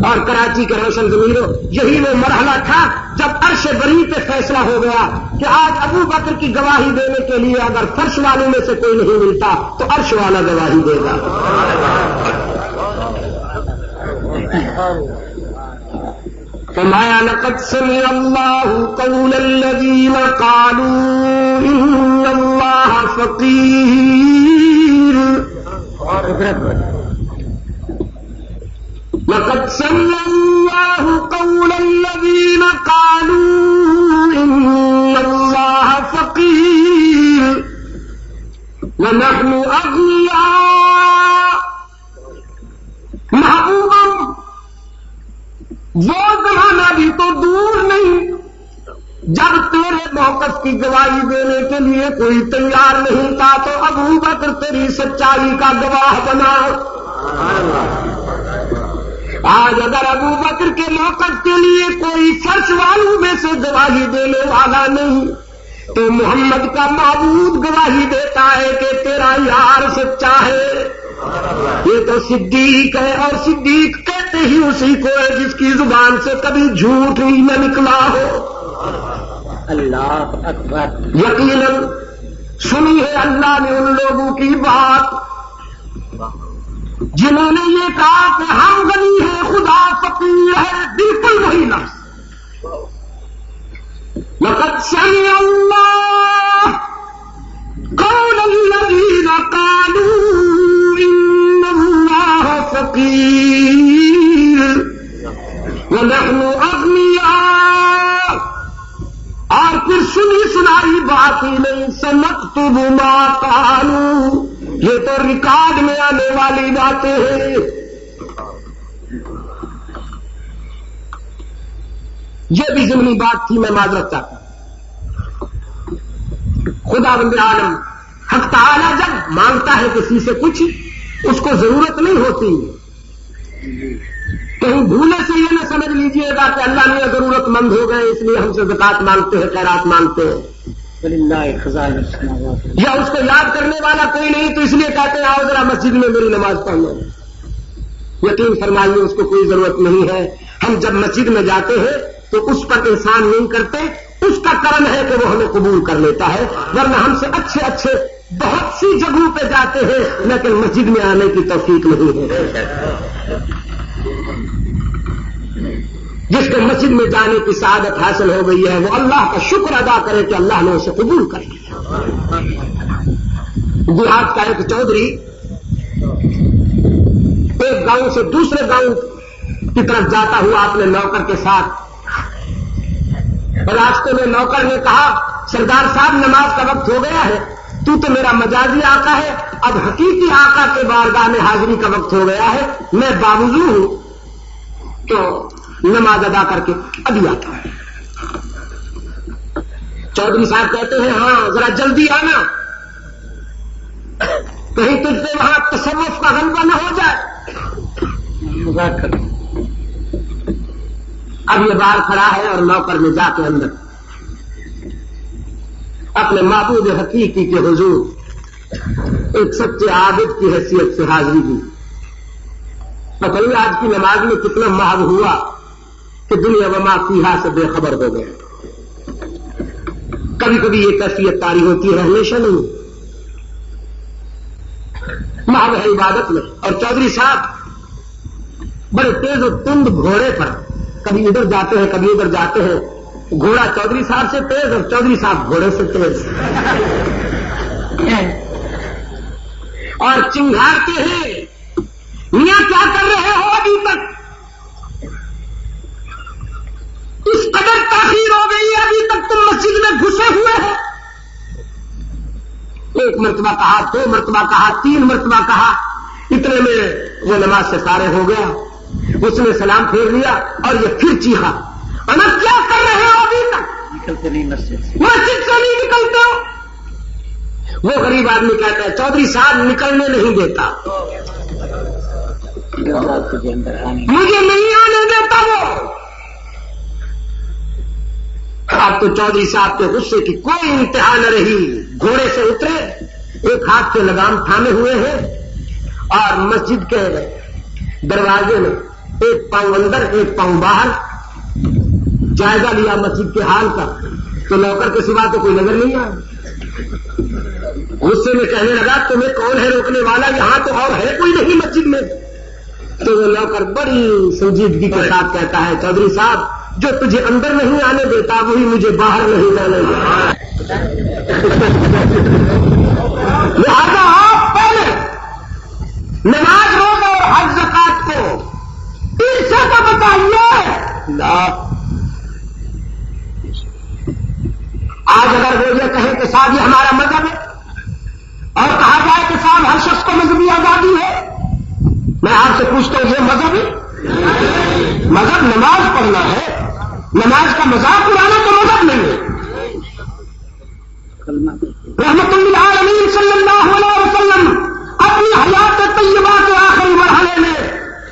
اور کراچی کے روشن ضمیروں, یہی وہ مرحلہ تھا جب عرش بری پہ فیصلہ ہو گیا کہ آج ابو بکر کی گواہی دینے کے لیے اگر فرش والوں میں سے کوئی نہیں ملتا تو عرش والا گواہی دے گا. فرمایا لقد سمع اللہ قول الذین قالوا ان اللہ فقیر لقد سمع اللہ قول الذین قالوا ان اللہ فقیر ونحن اغنیاء. محبوبا وہ زمانہ بھی تو دور نہیں جب تیرے موقف کی گواہی دینے کے لیے کوئی تیار نہیں تھا تو ابو بکر تیری سچائی کا گواہ بنا. آج اگر ابو بکر کے موقف کے لیے کوئی فرش والوں میں سے گواہی دینے والا نہیں تو محمد کا معبود گواہی دیتا ہے کہ تیرا یار سچا ہے. یہ تو صدیق ہے اور صدیق کہتے ہی اسی کو ہے جس کی زبان سے کبھی جھوٹ ہی نہ نکلا ہو. اللہ اکبر. یقیناً سنی ہے اللہ نے ان لوگوں کی بات جنہوں نے یہ کہا کہ ہم غنی ہیں خدا فقیر ہے. بالکل وہی لفظ لقد سمع اللہ قول الذین قالوا ان اللہ فقیر ونحن اغنیاء. اور پھر سنی سنائی بات ہی نہیں سنکتب ما قالوا. یہ تو ریکارڈ میں آنے والی باتیں ہیں. یہ بھی ضمنی بات تھی میں معذرت چاہتا ہوں. خدا بند عالم حق تعالی جب مانگتا ہے کسی سے کچھ اس کو ضرورت نہیں ہوتی. کہیں بھولے سے یہ نہ سمجھ لیجئے گا کہ اللہ نے ضرورت مند ہو گئے اس لیے ہم سے زکات مانگتے ہیں خیرات مانگتے ہیں یا اس کو یاد کرنے والا کوئی نہیں تو اس لیے کہتے ہیں آؤ ذرا مسجد میں میری نماز پڑھنا. یقین فرمائیے اس کو کوئی ضرورت نہیں ہے. ہم جب مسجد میں جاتے ہیں تو اس پر احسان نہیں کرتے. اس کا کرم ہے کہ وہ ہمیں قبول کر لیتا ہے ورنہ ہم سے اچھے اچھے بہت سی جگہوں پہ جاتے ہیں لیکن مسجد میں آنے کی توفیق نہیں ہے. جس کو مسجد میں جانے کی سعادت حاصل ہو گئی ہے وہ اللہ کا شکر ادا کرے کہ اللہ نے اسے قبول کر لیا. دیہات کا ایک چودھری ایک گاؤں سے دوسرے گاؤں کی طرف جاتا ہوا اپنے نوکر کے ساتھ. راستے میں نوکر نے کہا سردار صاحب نماز کا وقت ہو گیا ہے تو میرا مجازی آقا ہے اب حقیقی آقا کے بارگاہ میں حاضری کا وقت ہو گیا ہے میں باوضو ہوں تو نماز ادا کر کے ابھی آتا ہوں. چودھری صاحب کہتے ہیں ہاں ذرا جلدی آنا کہیں تجھ سے وہاں تصوف کا غلبہ نہ ہو جائے. اب یہ باہر کھڑا ہے اور نوکر میں جا کے اندر اپنے معبود حقیقی کے حضور ایک سچے عابد کی حیثیت سے حاضری دی. پتہ نہیں آج کی نماز میں کتنا محو ہوا کہ دنیا وما فیہا سے بے خبر ہو گئے. کبھی کبھی یہ کیفیت طاری ہوتی ہے ہمیشہ نہیں. محو ہے عبادت میں. اور چودھری صاحب بڑے تیز و تند گھوڑے پر کبھی ادھر جاتے ہیں کبھی ادھر جاتے ہیں. گھوڑا چودھری صاحب سے تیز اور چودھری صاحب گھوڑے سے تیز اور چنگھاڑتے ہیں میاں کیا کر رہے ہو ابھی تک اس قدر تاخیر ہو گئی ہے ابھی تک تم مسجد میں گھسے ہوئے ہو. ایک مرتبہ کہا دو مرتبہ کہا تین مرتبہ کہا اتنے میں وہ نماز سے فارغ ہو گیا. اس نے سلام پھیر لیا اور یہ پھر چیخا انا کیا کر رہے ہو ابھی تک نکلتے نہیں مسجد سے نہیں نکلتے ہو. وہ غریب آدمی کہتا ہے چودھری صاحب نکلنے نہیں دیتا مجھے نہیں آنے دیتا وہ. اب تو چودھری صاحب کے غصے کی کوئی انتہا نہ رہی. گھوڑے سے اترے ایک ہاتھ سے لگام تھامے ہوئے ہیں اور مسجد کے دروازے میں ایک پاؤں اندر ایک پاؤں باہر جائزہ لیا مسجد کے حال کا تو نوکر کے سوا تو کوئی نظر نہیں آیا. غصے میں کہنے لگا تمہیں کون ہے روکنے والا یہاں تو اور ہے کوئی نہیں مسجد میں. تو وہ نوکر بڑی سنجیدگی کے ساتھ کہتا ہے چودھری صاحب جو تجھے اندر نہیں آنے دیتا وہی مجھے باہر نہیں جانے دیتا. لہذا آپ پہلے نماز روزہ اور حج زکات کو تیسرے کو بتائیے. آج اگر وہ یہ کہیں کہ صاحب یہ ہمارا مذہب ہے اور کہا جائے کہ صاحب ہر شخص کو مذہبی آزادی ہے، میں آپ سے پوچھتا ہوں یہ مذہب ہے؟ مذہب نماز پڑھنا ہے، نماز کا مذاق اڑانا تو مذہب نہیں ہے. رحمت للعالمین صلی اللہ علیہ وسلم اپنی حیات طیبہ کے آخری مرحلے میں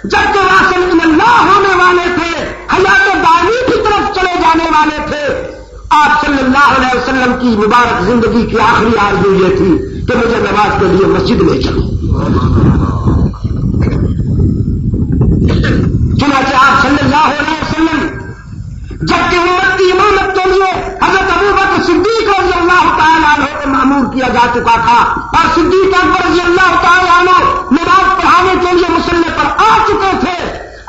جب کہ واصل اللہ ہونے والے تھے، حیات دائمی کی طرف چلے جانے والے تھے، آپ صلی اللہ علیہ وسلم کی مبارک زندگی کی آخری آرزو یہ تھی کہ مجھے نماز کے لیے مسجد میں چلو. چنانچہ آپ صلی اللہ علیہ وسلم جبکہ امت کی امامت کے لیے حضرت ابوبکر صدیق رضی اللہ تعالیٰ عنہ کو مأمور کیا جا چکا تھا اور صدیق اکبر رضی اللہ تعالیٰ عنہ نماز پڑھانے کے لیے مصلی پر آ چکے تھے.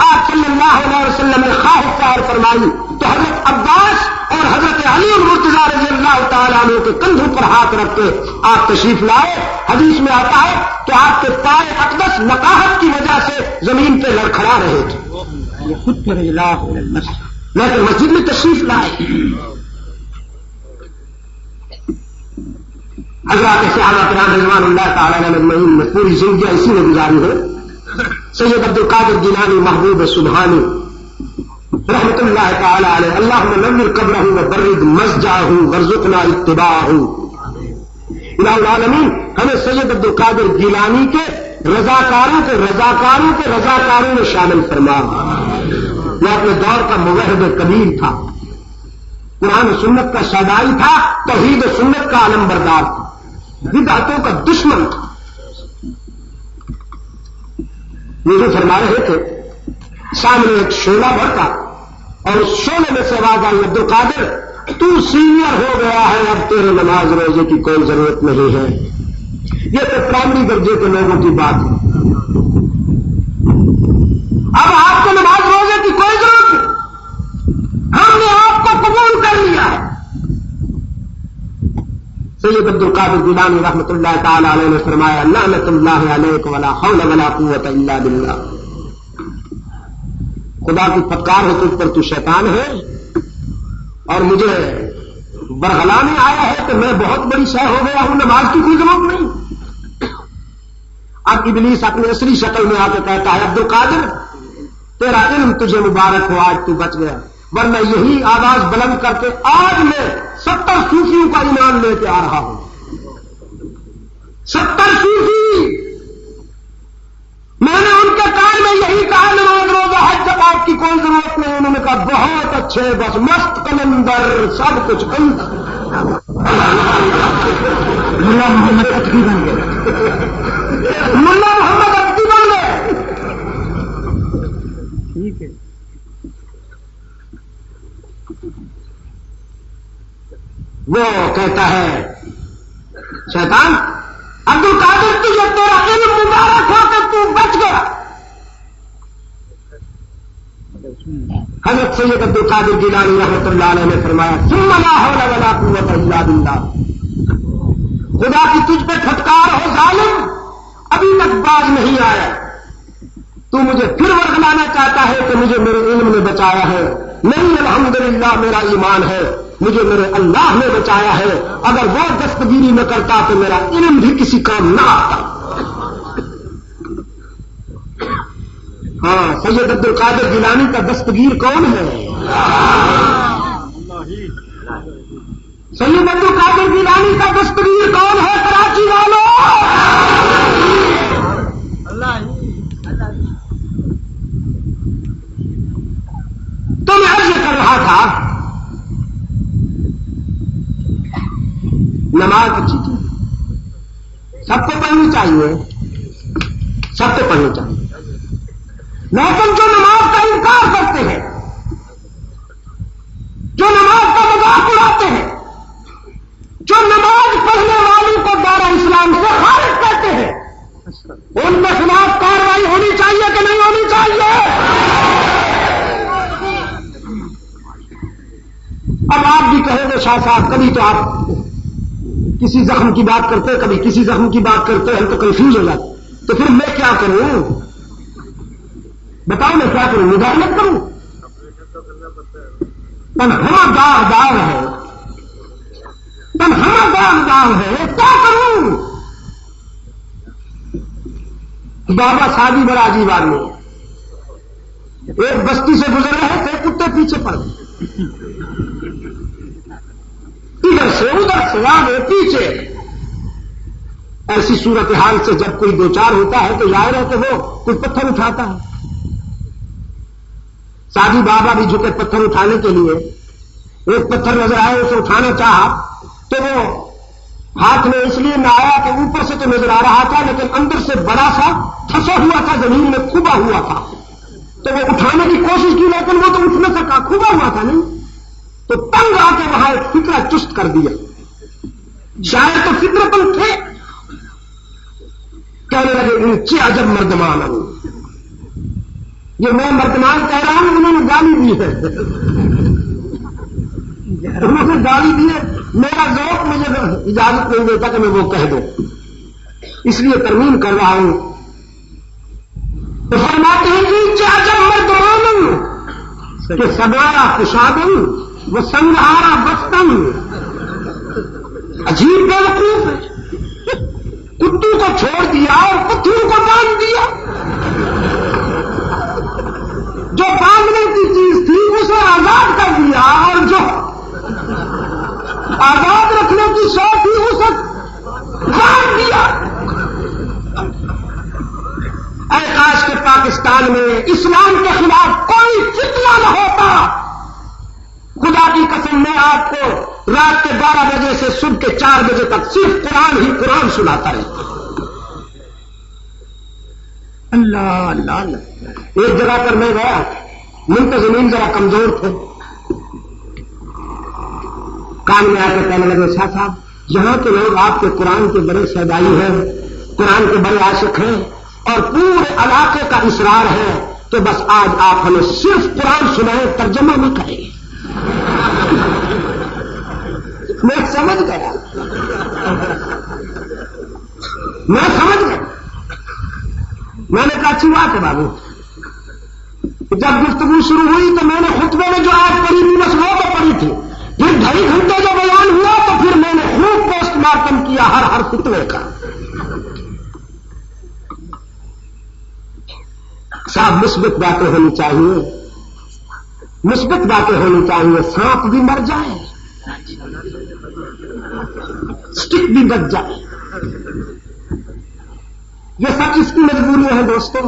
آپ صلی اللہ علیہ وسلم نے خواہش ظاہر فرمائی تو حضرت عباس اور حضرت علی المرتضیٰ رضی اللہ تعالیٰ عنہ کے کندھوں پر ہاتھ رکھ کے آپ تشریف لائے. حدیث میں آتا ہے کہ آپ کے پائے اقدس نقاہت کی وجہ سے زمین پہ لڑکھڑا رہے تھے، لیکن مسجد میں تشریف لائے. حضرات صحابہ کرام رضوان اللہ تعالیٰ علیہ اجمعین نے پوری زندگی اسی میں گزاری ہے. سید عبد القادر جیلانی محبوب سبحانی رحمت اللہ تعالی علیہ اللہم نور قبرہ وبرد مسجدہ وارزقنا اتباعہ. الہ العالمین ہمیں سید عبد القادر جیلانی کے رضاکاروں میں شامل فرما. وہ اپنے دور کا موحد کبیر تھا، قرآن و سنت کا شہدائی تھا، توحید و سنت کا علمبردار تھا، بدعتوں کا دشمن تھا. یہ فرما رہے تھے سامنے ایک شعلہ بڑھتا اور اس شعلے میں سے آواز آئی عبد القادر تو سینئر ہو گیا ہے، اب تیرے نماز روزے کی کوئی ضرورت نہیں ہے. یہ تو پرائمری درجے کے لوگوں کی بات ہے، اب آپ کو نماز روزے کی کوئی ضرورت نہیں، ہم نے آپ کو قبول کر لیا ہے. سید عبد القادر جیلانی رحمت اللہ تعالی علیہ نے فرمایا لعنت اللہ علیک ولا حول ولا قوت الا باللہ. خدا کی پھٹکار ہے تجھ پر، تو شیطان ہے اور مجھے برگلانے آیا ہے کہ میں بہت بڑی شے ہو گیا ہوں، نماز کی کوئی ضرورت نہیں. اب ابلیس اپنی اصلی شکل میں آ کے کہتا ہے عبد القادر تیرا علم تجھے مبارک ہو، آج تو بچ گیا، ورنہ یہی آواز بلند کر کے آج میں 70 صوفیوں کا ایمان لے کے آ رہا ہوں. 70 صوفی میں نے ان کے کان میں یہی کہا نماز روزہ حج زکات کی کوئی ضرورت نہیں. انہوں نے کہا بہت اچھے، بس مست قلندر سب کچھ اندر. ملا محمد اکتی بن گئے، ملا محمد اکتی بن گئے. ٹھیک ہے، وہ کہتا ہے شیطان عبد القادر تجھے تیرا علم مبارک ہو کہ تو بچ گیا. حضرت سید عبد القادر جیلانی رحمۃ اللہ علیہ نے فرمایا ثم لا حول ولا قوت الا باللہ. خدا کی تجھ پہ پھٹکار ہو ظالم، ابھی تک باز نہیں آیا، تو مجھے پھر ورگلانا چاہتا ہے کہ مجھے میرے علم نے بچایا ہے. نہیں، الحمدللہ میرا ایمان ہے، مجھے میرے اللہ نے بچایا ہے. اگر وہ دستگیری نہ کرتا تو میرا علم بھی کسی کام نہ آتا. ہاں، سید عبد القادر جیلانی کا دستگیر کون ہے؟ سید عبد القادر جیلانی کا دستگیر کون ہے؟ کراچی والوں. تو میں عرض کر رہا تھا نماز اچھی چیز، سب کو پڑھنی چاہیے، سب کو پڑھنی چاہیے، لیکن جو نماز کا انکار کرتے ہیں، جو نماز کا مذاق اڑاتے ہیں، جو نماز پڑھنے والوں کو دار اسلام سے خارج کرتے ہیں، ان کے خلاف کارروائی ہونی چاہیے کہ نہیں ہونی چاہیے؟ شاہ صاحب کبھی تو آپ کسی زخم کی بات کرتے کبھی کسی زخم کی بات کرتے ہم تو کنفیوز ہو جاتے. تو پھر میں کیا کروں؟ بتاؤ میں کیا کروں؟ مداحمت کروں؟ تنہا داغ داغ ہے، تنہا داغ داغ ہے، کیا کروں؟ بابا سادی بڑا عجیب آدمی ہے. ایک بستی سے گزر رہے تھے، کتے پیچھے پڑ گئے، ادھر سے ادھر سے آگے پیچھے. ایسی صورتحال سے جب کوئی دو چار ہوتا ہے تو ظاہر ہے کہ وہ کوئی پتھر اٹھاتا ہے. سادی بابا بھی جھکے پتھر اٹھانے کے لیے. ایک پتھر نظر آئے، اسے اٹھانا چاہا تو وہ ہاتھ میں اس لیے نہ آیا کہ اوپر سے تو نظر آ رہا تھا لیکن اندر سے بڑا سا پھنسا ہوا تھا، زمین میں کھبا ہوا تھا. تو وہ اٹھانے کی کوشش کی لیکن وہ تو اٹھ نہ سکا، کھبا ہوا تھا نہیں. تو تنگ آ کے وہاں ایک فکرہ چست کر دیا. شاید تو فطرتن تھے، کہنے لگے اونچے عجب مردمان. یہ میں مردمان کہہ رہا ہوں، انہوں نے گالی دی ہے، انہوں نے گالی دی ہے. میرا ذوق مجھے اجازت نہیں دیتا کہ میں وہ کہہ دوں، اس لیے ترمیم کر رہا ہوں. تو فرماتے ہیں نیچے عجب مردمان کہ سگارا کشادن وہ سنگارا بستن. عجیب بیوقوف ہے، کتو کو چھوڑ دیا اور پتھروں کو باندھ دیا. جو باندھنے کی چیز تھی اسے آزاد کر دیا اور جو آزاد رکھنے کی شو تھی اسے باندھ دیا. اے کاش کے پاکستان میں اسلام کے خلاف کوئی فتنہ نہ ہوتا. خدا کی قسم میں آپ کو رات کے 12 بجے سے صبح کے 4 بجے تک صرف قرآن ہی قرآن سناتا رہتا. اللہ اللہ اللہ. ایک جگہ پر میں گیا، منتظمین ذرا کمزور تھے، کان میں آ کے کہنے لگے شاہ صاحب یہاں کے لوگ آپ کے قرآن کے بڑے سیدائی ہیں، قرآن کے بڑے عاشق ہیں اور پورے علاقے کا اصرار ہے، تو بس آج آپ ہمیں صرف قرآن سنائیں، ترجمہ نہ کریں. میں سمجھ گیا، میں سمجھ گیا. میں نے کہا اچھی بات ہے بابو. جب گفتگو شروع ہوئی تو میں نے خطبے میں جو آج پڑھی تھی بس وہ تو پڑھی تھی. پھر 2.5 گھنٹے جو بیان ہوا تو پھر میں نے خوب پوسٹ مارٹم کیا ہر فتوے کا. صاحب مثبت باتیں ہونی چاہیے، مثبت باتیں ہونی چاہیے. سانپ بھی مر جائے، اسٹک بھی بچ جائے، یہ سب اس کی مجبوریاں ہیں دوستوں.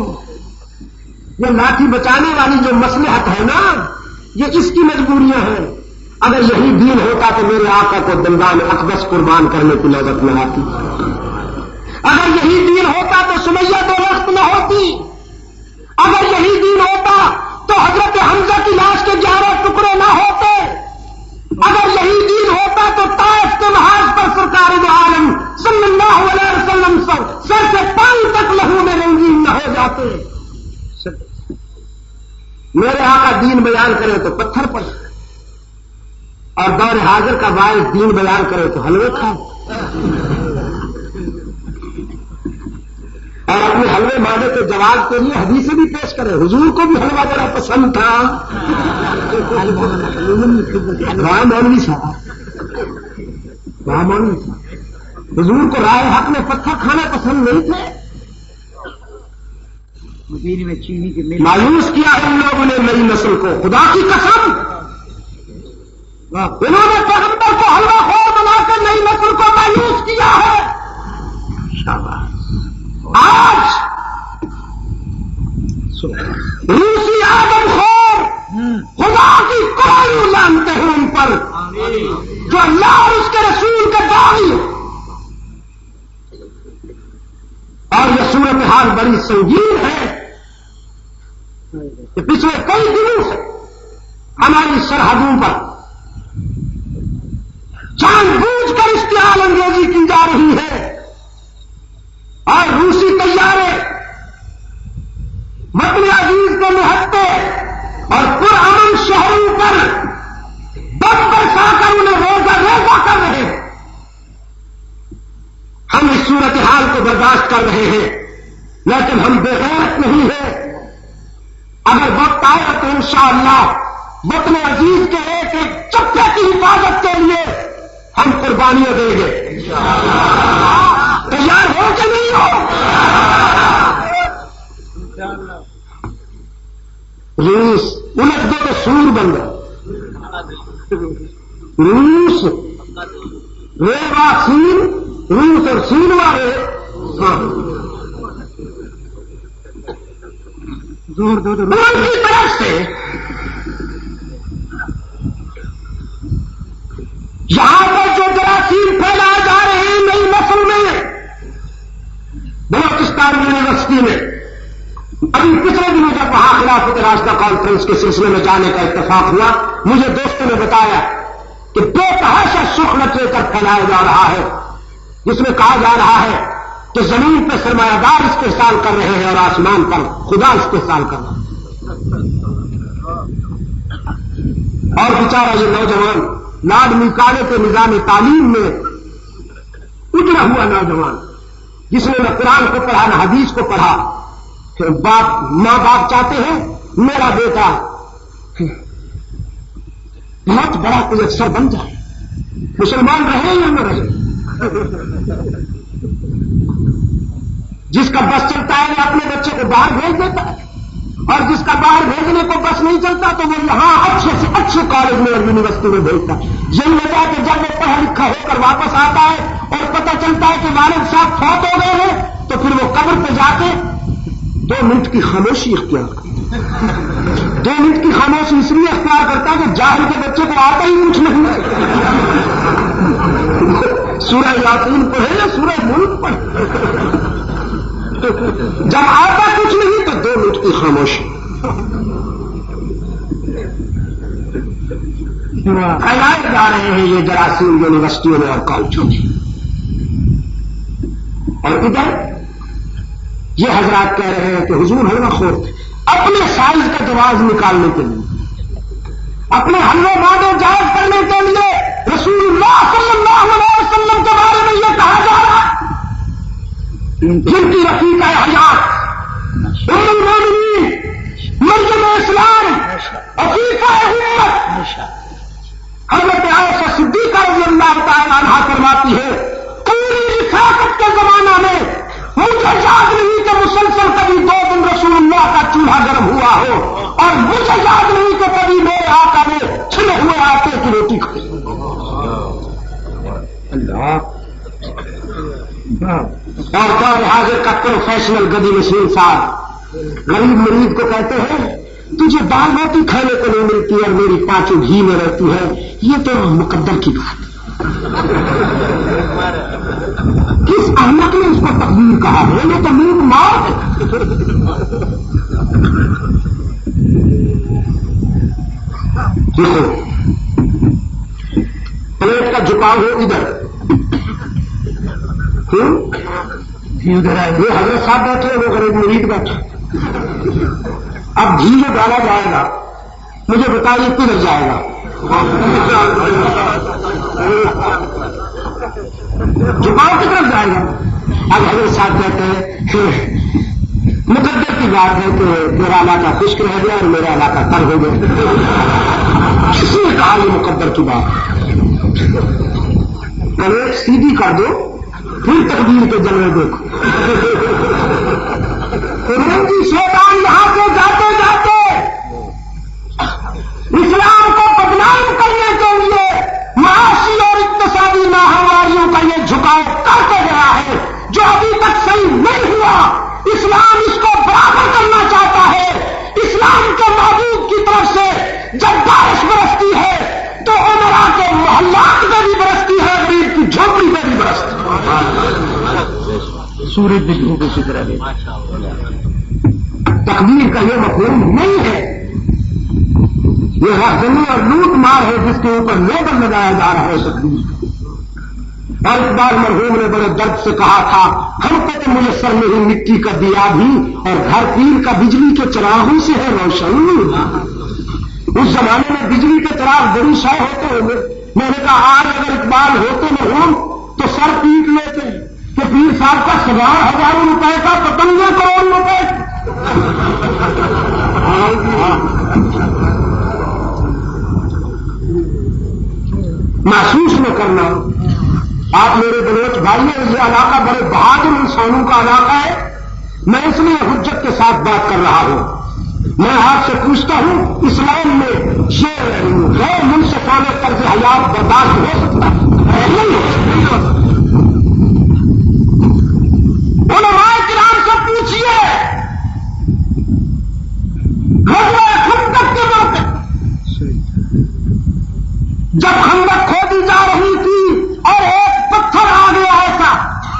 یہ لاٹھی بچانے والی جو مصلحت ہے نا، یہ اس کی مجبوریاں ہیں. اگر یہی دین ہوتا تو میرے آقا کو دندان اقدس قربان کرنے کی نوبت نہ آتی. اگر یہی دین ہوتا تو سمیہ 2 وقت نہ ہوتی. اگر یہی دین ہوتا تو حضرت حمزہ کی لاش کے 11 ٹکڑے نہ ہوتے. اگر یہی دین ہوتا تو طائف کے محاذ پر سرکار دو عالم صلی اللہ علیہ وسلم سر سے پاؤں تک لہو میں رنگین نہ ہو جاتے. میرے آقا دین بیان کرے تو پتھر پڑے اور دور حاضر کا باعث دین بیان کرے تو حلوے کھائے اور اپنے حلوے مانگے کے جواب کے لیے حدیثیں بھی پیش کرے. حضور کو بھی حلوہ بڑا پسند تھا. وہاں مولوی صاحب، وہاں مولوی صاحب حضور کو رائے حق میں پتھر کھانا پسند نہیں تھے. مایوس کیا ان لوگوں نے نئی نسل کو. خدا کی قسم انہوں نے پیغمبر کو حلوہ خور بنا کر نئی نسل کو مایوس کیا ہے. آج روسی آدم خور خدا کی قرآن جانتے ہیں ان پر جو اللہ اور اس کے رسول کے باغی. اور یہ صورتحال بڑی سنگین ہے کہ پچھلے کئی دنوں سے ہماری سرحدوں پر جان بوجھ کر اشتعال انگیزی کی جا رہی ہے اور روسی طیارے وطن عزیز کے نہتے اور پرامن شہروں پر بم برسا کر انہیں روزہ کر رہے ہیں. ہم اس صورتحال کو برداشت کر رہے ہیں لیکن ہم بے غیرت نہیں ہیں. اگر وقت آیا تو انشاءاللہ وطن عزیز کے ایک ایک چپے کی حفاظت کے لیے ہم قربانیاں دیں گے. تیار ہو کہ نہیں ہو؟ روس الٹ دو تو سور بن گئے. روس ریوا سین، روس اور سین والے کی طرف سے یہاں پر جو جراثیم پھیلائے جا رہے ہیں نئی نسل میں، بلوچستان یونیورسٹی میں ابھی پچھلے دنوں جب وہاں خلافت راستہ کانفرنس کے سلسلے میں جانے کا اتفاق ہوا، مجھے دوستوں نے بتایا کہ بے تحاشا سرخ لے کر پھیلایا جا رہا ہے، جس میں کہا جا رہا ہے کہ زمین پہ سرمایہ دار استحصال کر رہے ہیں اور آسمان پر خدا استحصال کر رہا ہے. اور بیچارہ یہ نوجوان لارڈ میکالے کے نظام تعلیم میں اجڑا ہوا نوجوان، جس نے نہ قرآن کو پڑھا نہ حدیث کو پڑھا. ماں باپ چاہتے ہیں میرا بیٹا بہت بڑا کوئی افسر بن جائے، مسلمان رہے یا نہ رہے. جس کا بس چلتا ہے وہ اپنے بچے کو باہر بھیج دیتا ہے، اور جس کا باہر بھیجنے کو بس نہیں چلتا تو وہ یہاں اچھے سے اچھے کالج میں اور یونیورسٹی میں بھیجتا ہے. یہی وجہ ہے کہ جب وہ پڑھا لکھا ہو کر واپس آتا ہے اور پتہ چلتا ہے کہ والد صاحب فوت ہو گئے ہیں، تو پھر وہ قبر پہ جا کے 2 منٹ کی خاموشی اختیار کرتا ہے. 2 منٹ کی خاموشی اس لیے اختیار کرتا ہے کہ جاہل کے بچے کو آتا ہی کچھ نہیں. سورہ یاسین پڑھے یا سورہ ملک پڑھے، جب آتا کچھ نہیں تو 2 منٹ کی خاموشی. پھیلائے جا رہے ہیں یہ جراثیم یونیورسٹیوں میں اور کالجوں میں. اور ادھر یہ حضرات کہہ رہے ہیں کہ حضور حلوہ خور تھے. اپنے سائز کا جواز نکالنے کے لیے، اپنے حلوے مادے جائز کرنے کے لیے رسول اللہ صلی اللہ علیہ وسلم کے بارے میں یہ کہا جا رہا ہے جن کی رفیقہ حیات ام المومنین مریم اسلام عفیفہ امت حضرت عائشہ صدیقہ رضی اللہ تعالی عنہا فرماتی ہے پوری رفاقت کے زمانہ میں مجھے یاد نہیں کہ مسلسل کبھی 2 دن رسول اللہ کا چولہا گرم ہوا ہو، اور مجھے یاد نہیں کہ کبھی میرے آقا نے چھنے ہوئے آٹے کی روٹی کھائی. اور دور حاضر کا پروفیشنل گدی مسلم صاحب غریب مریض کو کہتے ہیں تجھے دال روٹی کھانے کو نہیں ملتی اور میری پانچوں گھی میں رہتی ہے، یہ تو مقدر کی بات ہے. کس احمق نے اس کو تقدیر کہا ہے؟ یہ تو میٹ مار ہے. دیکھو پلیٹ کا جھکاؤ ہو ادھر، یہ حضرت صاحب بیٹھے وہ غریب مرید بیٹھے. اب گھی جو ڈالا جائے گا مجھے بتائیے کدھر جائے گا؟ جھکاؤ کی طرف جائے گا. اب حضرت صاحب کہتے ہیں مقدر کی بات ہے کہ میرا علاقہ خشک رہ گیا اور میرا علاقہ تر ہو گیا. کسی نے کہا یہ مقدر کی بات ہے؟ پلیٹ سیدھی کر دو پھر تقدیر کے جلوے دیکھو. رنگی شیطان یہاں سے جاتے جاتے اسلام کو بدنام کرنے کے لیے معاشی اور اقتصادی ناہمواریوں کا یہ جھکاؤ کرتے گیا ہے جو ابھی تک صحیح نہیں ہوا. اسلام اس کو برابر کرنا چاہتا ہے. اسلام کے معبود کی طرف سے جب بارش برستی ہے تو عمرا کے محلات میں بھی برستی ہے، پیر کی جھوپڑی میں بھی برستی ہے. سورج بھی دھوپ کی طرح ہے. تقدیر کا یہ مفہوم نہیں ہے، یہ رہزنی اور لوٹ مار ہے جس کے اوپر لیبل لگایا جا رہا ہے تقدیر. اور اقبال مرحوم نے بڑے درد سے کہا تھا ہم کو تو میسر نہیں مٹی کا دیا بھی اور گھر پیر کا بجلی کے چراغوں سے ہے روشن. اس زمانے میں بجلی کے چراغ بڑی شے ہوتے ہوں گے، میں نے کہا آج اگر اقبال ہوتے مرحوم تو سر پیٹ لیتے کہ پیر صاحب کا 1000 روپئے کا پتنگے کروڑ روپئے محسوس نہ کرنا. آپ میرے بلوچ بھائی ہیں، یہ علاقہ بڑے بہادر انسانوں کا علاقہ ہے. میں اس لیے حجت کے ساتھ بات کر رہا ہوں. میں آپ سے پوچھتا ہوں، اسلام میں یہ غیر منصفانہ طرز حیات برداشت ہو سکتا ہے؟ نہیں ہو سکتا. علماء کرام سے پوچھیے، غزوہ خندق کے موقع جب خندق کھودی جا رہی تھی اور ایک پتھر آ گیا ایسا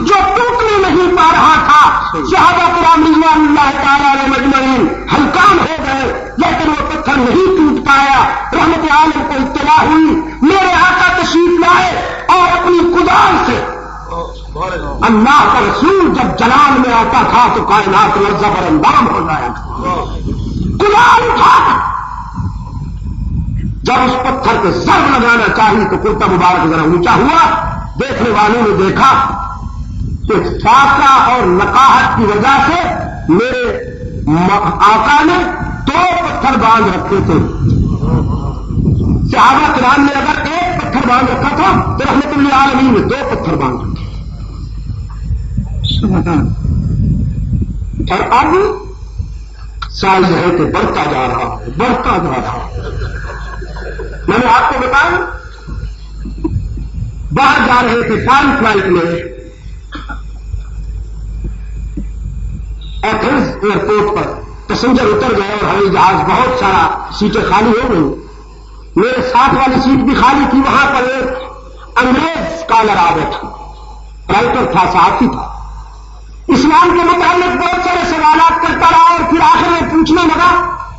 جو ٹوٹنے نہیں پا رہا تھا، صحابہ کرام رضوان اللہ تعالی علیہ مجمعین ہلکان ہو گئے، لیکن وہ پتھر نہیں ٹوٹ پایا. رحمت عالم کو اطلاع ہوئی، میرے آقا تشریف لائے اور اپنی کدال سے اللہ کا رسول جب جلال میں آتا تھا تو کائنات لرزہ پر اندام ہو جایا تھا. کدال اٹھا جب اس پتھر کو ضرب لگانا چاہی تو کرتا مبارک ذرا اونچا ہوا. دیکھنے والوں نے دیکھا کہ فاقہ اور نقاہت کی وجہ سے میرے آقا نے 2 پتھر باندھ رکھے تھے. صحابہ کرام نے اگر 1 پتھر باندھ رکھا تھا تو رحمت اللہ عالمین نے 2 پتھر باندھ رکھے. اور اب سائز ہے کہ بڑھتا جا رہا ہے، بڑھتا جا رہا ہے. میں نے آپ کو بتایا، باہر جا رہے تھے فارن فلائٹ میں، ایتھنز ایئرپورٹ پر پیسنجر اتر گئے اور ہوائی جہاز بہت سارا سیٹیں خالی ہو گئی. میرے ساتھ والی سیٹ بھی خالی تھی. وہاں پر ایک انگریز اسکالر آ بیٹھا، رائٹر تھا، صحافی تھا. اسلام کے متعلق بہت سارے سوالات کرتا رہا اور پھر آخر میں پوچھنے لگا،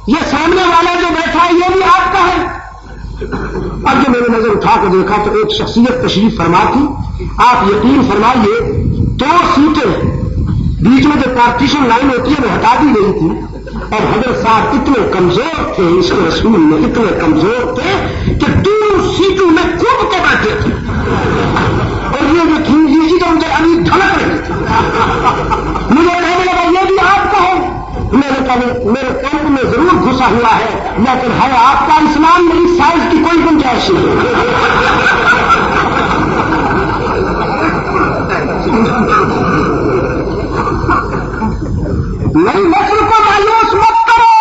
یہ سامنے والا جو بیٹھا ہے یہ بھی آپ کا ہے؟ اب جو میں نے نظر اٹھا کے دیکھا تو ایک شخصیت تشریف فرما تھی. آپ یقین فرمائیے 2 سیٹیں بیچ میں جو پارٹیشن لائن ہوتی ہے وہ ہٹا دی گئی تھی، اور حضرت صاحب اتنے کمزور تھے، اس کے رسول میں اتنے کمزور تھے کہ 2 سیٹوں میں کھب کے بیٹھے تھے. اور یہ جو تھی تو مجھے ابھی دھڑک رہی تھی. مجھے کہنے لگا یہ بھی آپ کا ہے. میں نے کہا میرے کیمپ میں ضرور گھسا ہوا ہے لیکن ہے آپ کا. اسلام میں اس سائز کی کوئی گنجائش نہیں. نئی نسل کو مایوس مت کرو.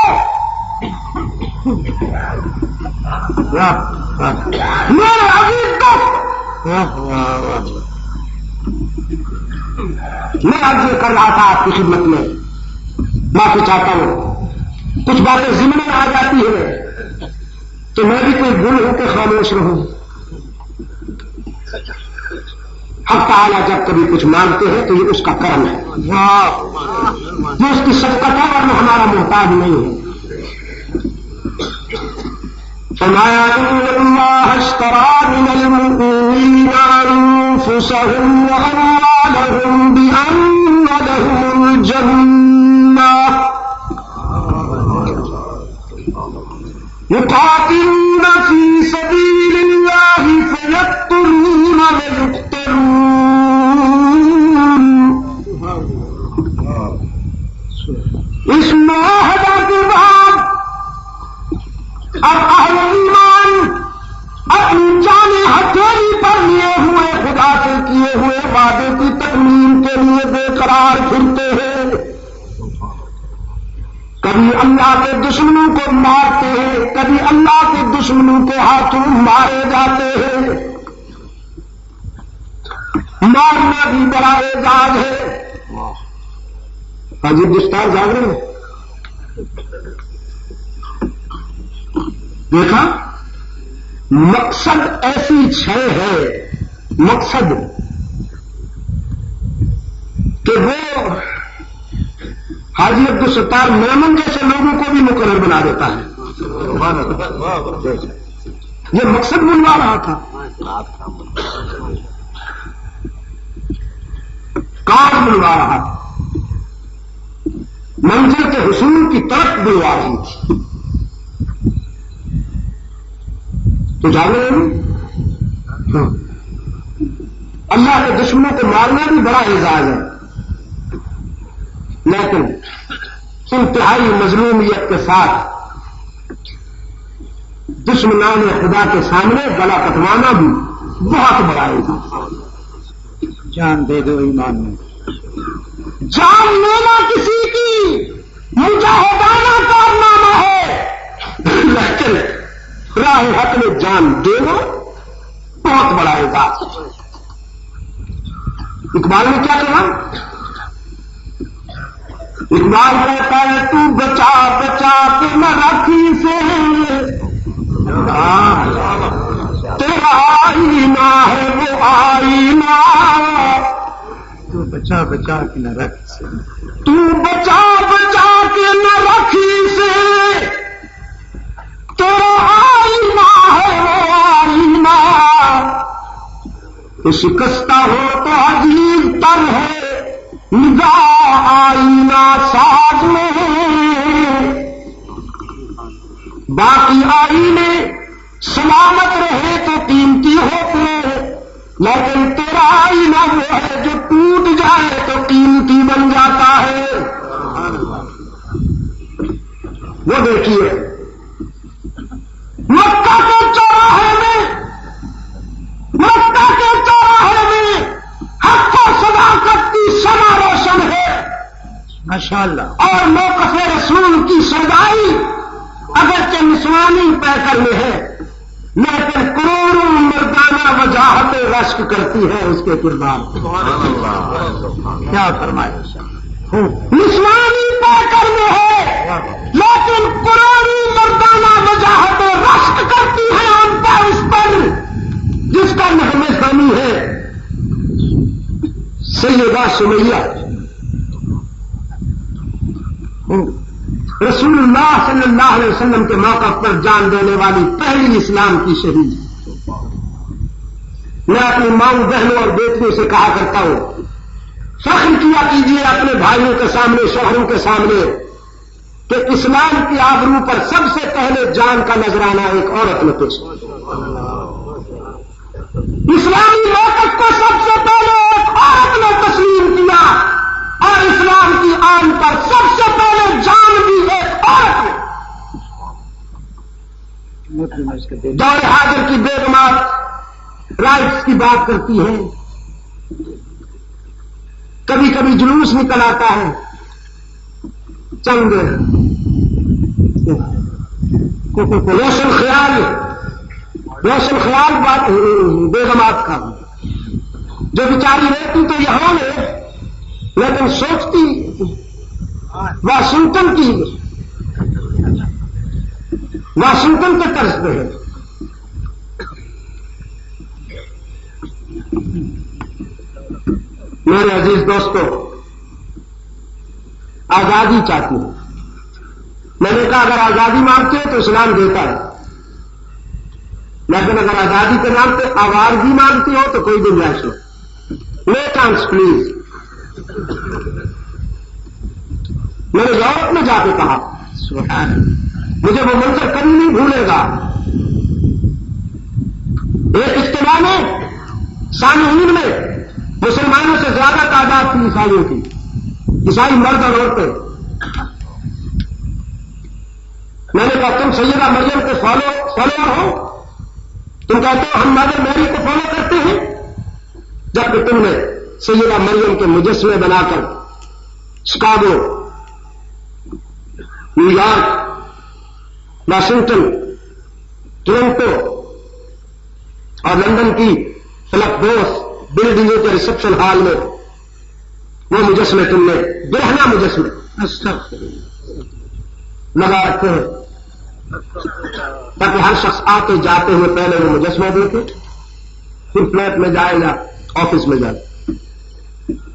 میرے عزیز دوست، میں آج یہ کر رہا تھا آپ کی خدمت میں، معافی چاہتا ہوں. کچھ باتیں ذمہ میں آ جاتی ہے تو میں بھی کوئی گل ہو کے خاموش رہوں. حق تعالیٰ جب کبھی کچھ مانگتے ہیں تو یہ اس کا کرم ہے، یہ اس کی شفقت ہے، ورنہ ہمارا محتاج نہیں ہے. فرمایا ان اللہ اشتری من المؤمنین انفسهم واموالهم بان لهم الجنہ يقاتلون في سبيل الله فيقتلون ويقتلون. اس معاہدہ کے بعد اب اہل ایمان اپنی جانیں ہتھیلی پر لیے ہوئے خدا سے کیے ہوئے وعدے کی تکمیل کے لیے بے قرار پھرتے ہیں. کبھی اللہ کے دشمنوں کو مارتے ہیں، کبھی اللہ کے دشمنوں کے ہاتھوں مارے جاتے ہیں. مارنا بھی بڑا اعزاز ہے. عجیب دستار جاگ رہے ہیں. دیکھا، مقصد ایسی شے ہے، مقصد کہ وہ حاجی عبدالستار میمن جیسے لوگوں کو بھی مقرر بنا دیتا ہے. یہ مقصد بنوا رہا تھا، کار بنوا رہا تھا، منزل کے حصول کی طرف بنوا رہی تھی. تو جانے اللہ کے دشمنوں کو مارنا بھی بڑا اعزاز ہے، لیکن انتہائی مظلومیت کے ساتھ دشمنان خدا کے سامنے گلا کٹوانا بھی بہت بڑا اعزاز ہے۔ جان دے دو ایمان میں، جان لینا کسی کی مجاہدانہ کارنامہ ہے، لیکن راہ حق میں جان دینا بہت بڑا اعزاز ہے۔ اقبال نے کیا کہا؟ اقبال کہتا ہے تو بچا بچا کے نہ رکھی سے تیرا آئینہ ہے وہ آئینہ، تو بچا بچا کے نہ رکھ سے، تو بچا بچا کے نہ رکھی سے تیرا آئینہ ہے وہ آئینہ، تو شکستہ ہو تو عزیز تر ہے نگاہ آئینہ ساز میں، باقی آئینے سلامت رہے تو قیمتی ہوتے، لیکن تیرا آئینہ وہ ہے جو ٹوٹ جائے تو قیمتی بن جاتا ہے۔ وہ دیکھیے مکہ کے چوراہے میں، مکہ کے چوراہے میں حق و صداقت کی شمع روشن ہے، ماشاءاللہ، اور موقف رسول کی سردائی اگرچہ نسوانی پیکر میں ہے، لیکن کروڑوں مردانہ وجاہت رشک کرتی ہے اس کے کردار کو۔ کیا فرمایا، نسوانی پیکر میں ہے، لیکن کروڑوں مردانہ وجاہت رشک کرتی ہے ان پر، اس پر جس کا نغمہ ثانی ہے سیدہ سمیہ، رسول اللہ صلی اللہ علیہ وسلم کے موقف پر جان دینے والی پہلی اسلام کی شہید۔ میں اپنی ماؤں بہنوں اور بیٹیوں سے کہا کرتا ہوں، فخر کیا کیجیے اپنے بھائیوں کے سامنے، شوہروں کے سامنے، کہ اسلام کی آبرو پر سب سے پہلے جان کا نذرانہ ایک عورت نے پیش کیا۔ اسلامی موقف کو سب سے پہلے ایک عورت نے تسلیم کیا، اور اسلام کی آن پر سب سے پہلے جان دی ایک عورت نے۔ دور حاضر کی بیگمات رائٹس کی بات کرتی ہیں، کبھی کبھی جلوس نکل آتا ہے، چند روشن خیال بات بیگمات کا، جو بیچاری رہتی تو یہاں ہے لیکن سوچتی واشنگٹن کے طرز پہ ہے۔ میرے عزیز دوستو، آزادی چاہتی ہوں، میں نے کہا اگر آزادی مانگتے ہیں تو اسلام دیتا ہے، لیکن اگر آزادی کے نام پہ آوارگی مانگتی ہو تو کوئی گنجائش نہیں۔ No chance please. میں نے یورپ میں جا کے کہا، مجھے وہ منظر کبھی نہیں بھولے گا، ایک اجتماع میں سامعین میں مسلمانوں سے زیادہ تعداد تھی عیسائیوں کی، عیسائی مرد اور عورتیں۔ میں نے کہا تم سیدہ مریم کے فالوور ہو؟ تم کہتے ہو ہم مدر میری کو فالو کرتے ہیں، جبکہ تم نے سیدہ مریم کے مجسمے بنا کر Chicago, new York, Washington, Toronto اور لندن کی فلک بوس بلڈنگوں کے ریسپشن ہال میں وہ مجسمے تم نے برہنہ مجسمے لگا رکھے ہیں، تاکہ ہر شخص آتے جاتے ہوئے پہلے وہ مجسمہ دیکھے، پھر فلیٹ میں جائے یا آفس میں جائے۔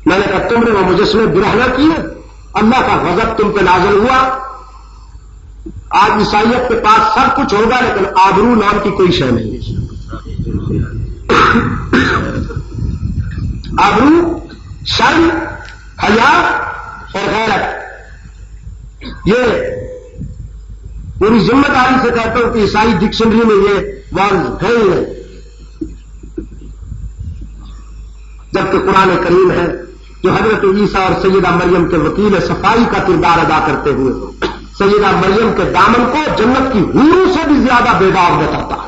میں نے کہا تم نے وہ مجسمے برہنہ کیے، اللہ کا غضب تم پہ نازل ہوا۔ آج عیسائیت کے پاس سب کچھ ہوگا لیکن آبرو نام کی کوئی شے نہیں۔ آبرو، شرم، حیا اور غیرت، یہ پوری ذمہ داری سے کہتا ہوں کہ عیسائی ڈکشنری میں یہ ورڈ ہے ہی ہے۔ بلکہ قرآن کریم ہے جو حضرت عیسیٰ اور سیدہ مریم کے وکیل صفائی کا کردار ادا کرتے ہوئے سیدہ مریم کے دامن کو جنت کی حوروں سے بھی زیادہ بے داغ بتاتا ہے.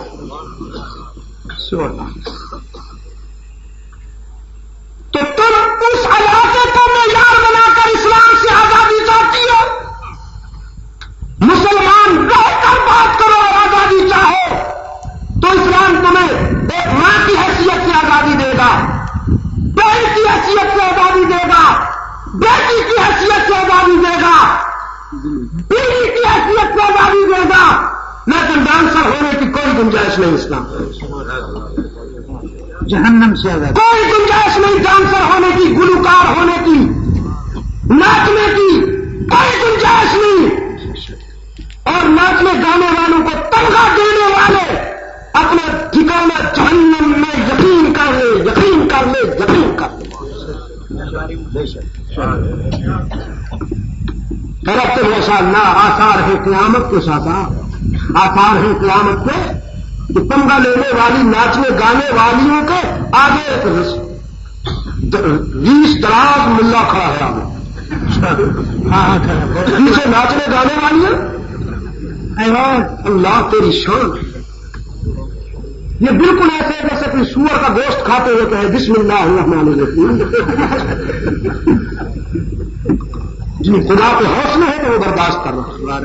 تو تم اس علاقے کو معیار بنا کر اسلام سے آزادی چاہتی ہو. مسلمان رہ کر بات کرو اور آزادی چاہو تو اسلام تمہیں ایک ماں کی حیثیت سے آزادی دے گا, بہن کی حیثیت سے آزادی دے گا, بیٹی کی حیثیت سے آزادی دے گا, بیوی کی حیثیت سے آزادی دے گا, لیکن ڈانسر ہونے کی کوئی گنجائش نہیں. اسلام جہنم سے آزاد کوئی گنجائش نہیں. ڈانسر ہونے کی, گلوکار ہونے کی, ناچنے کی کوئی گنجائش نہیں. اور ناچنے گانے والوں کو تنخواہ دینے والے اپنے ٹھکانے جہنم میں یقین کر لے, یقین کر لے, یقین کر لے. ربط ویسا نہ آثار ہے قیامت کے ساتھ, آثار ہے قیامت کے کہ تمغہ لینے والی ناچنے گانے والیوں کے آگے 20 دراز ملا کھڑا ہے. آگے پیچھے ناچنے گانے والی ہے. اللہ تیری شان. یہ بالکل ایسے جیسے کہ سور کا گوشت کھاتے ہوئے کہے بسم اللہ الرحمن الرحیم. جی خدا کے حوصلے ہیں تو وہ برداشت کر رہا.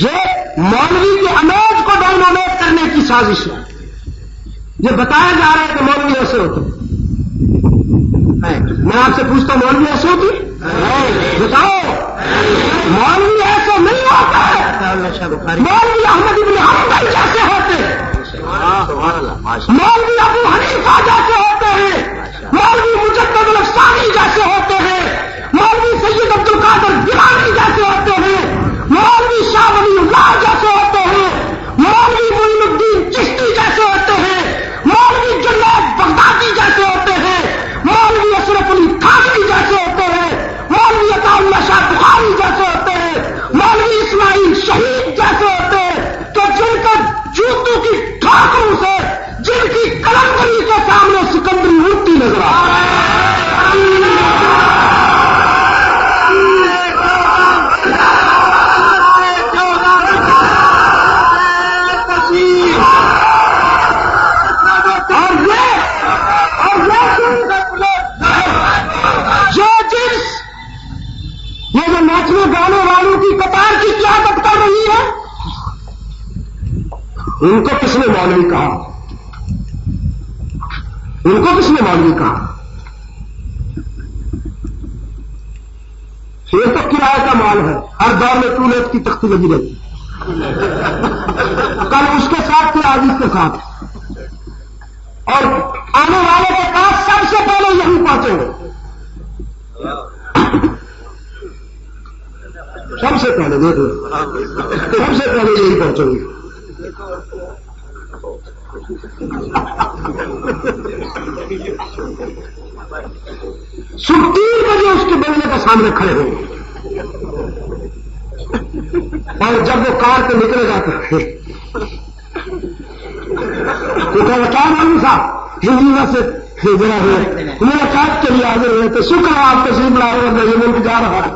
یہ مولوی کی امیج کو ڈائنامیٹ کرنے کی سازش ہے. یہ بتایا جا رہا ہے کہ مولوی ایسے ہوتے. میں آپ سے پوچھتا ہوں مولوی ایسے ہوتی؟ بتاؤ. مولوی ایسے نہیں ہوتا ہے. مولوی احمد ابن حنبل جیسے ہوتے ہیں, مولوی ابو حنیفہ جیسے ہوتے ہیں, مولوی مجدد الافسانی جیسے ہوتے ہیں, مولوی سید عبد القادر گیلانی جیسے ہوتے ہیں, مولوی شاہ ولی اللہ جیسے ہوتے ہیں, مولوی معین الدین چشتی جیسے ہوتے ہیں, مولوی جنید بغدادی جیسے ہوتے ہیں, مولوی اشرف علی تھانوی جیسے ہوتے ہیں, مولوی عطا اللہ شاہ بخاری جیسے ہوتے ہیں, مولوی اسماعیل شہید جیسے ہوتے ہیں. تو جن کا جوتوں کی ٹھاکروں سے, جن کی کلندری کے سامنے سکندری اٹھتی نظر آ رہی ہے. ناچنے گانے والوں کی قطار کی قیادت کر رہی ہے. ان کو کس نے مولوی کہا؟ ان کو کس نے مولوی کہا؟ یہ تو کرایہ کا مال ہے. ہر دور میں ٹولٹ کی تختی لگی رہتی. کل اس کے ساتھ تھے, آج اس کے ساتھ, اور آنے والے کے پاس سب سے پہلے یہی پہنچیں گے. سب سے پہلے دیکھ لو, سب سے پہلے یہی پہنچیں گے. صبح 3 بجے اس کے بنگلے کے سامنے کھڑے ہوں گے, اور جب وہ کار پہ نکلے گا تو کیا معلوم صاحب ہندی سے ملاقات کے لیے حاضر ہوئے تو شکر ہے آپ تشریف لا رہے ہیں, یہ ملک جا رہا ہے.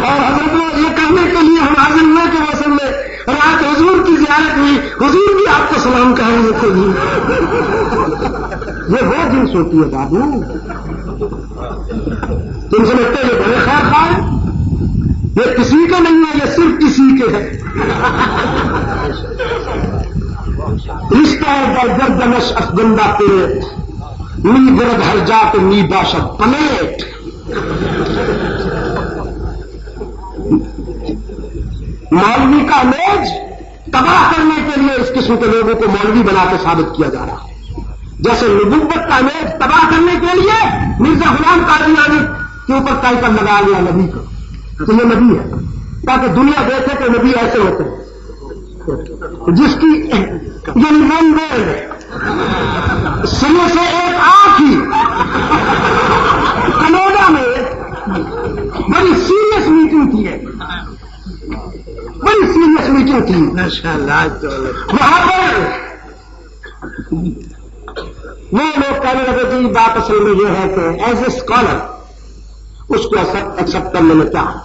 اور حضرت نے یہ کہنے کے لیے ہم حاضر ہوئے کہ وسن میں رات حضور کی زیارت ہوئی, حضور بھی آپ کو سلام کہیں گے. تو یہ وہ جنس ہوتی ہے بابو. تم سمجھتے یہ بڑے خیر خواہ ہے؟ یہ کسی کے نہیں ہے, یہ صرف کسی کے ہے. رشتہ در گردنش افگندہ پیٹ, نی گرد ہر جات نی باشد پلیٹ. مولوی کا امیج تباہ کرنے کے لیے اس قسم کے لوگوں کو مولوی بنا کے ثابت کیا جا رہا ہے. جیسے نبوت کا امیج تباہ کرنے کے لیے مرزا غلام قادیانی کے اوپر ٹائٹل لگا لیا نبی کا, تو یہ نبی ہے, تاکہ دنیا دیکھے کہ نبی ایسے ہوتے ہیں. جس کی یعنی ون ورلڈ سرے سے ایک آنکھ ہی کینیڈا میں بڑی سیریس میٹنگ تھی, بڑی سیریس میٹنگ تھی. وہاں پر وہ لوگ کہنے لگے کہ بات اصل میں یہ ہے کہ ایز اے اسکالر اس کو ایکسپٹ کرنے میں کیا ہے،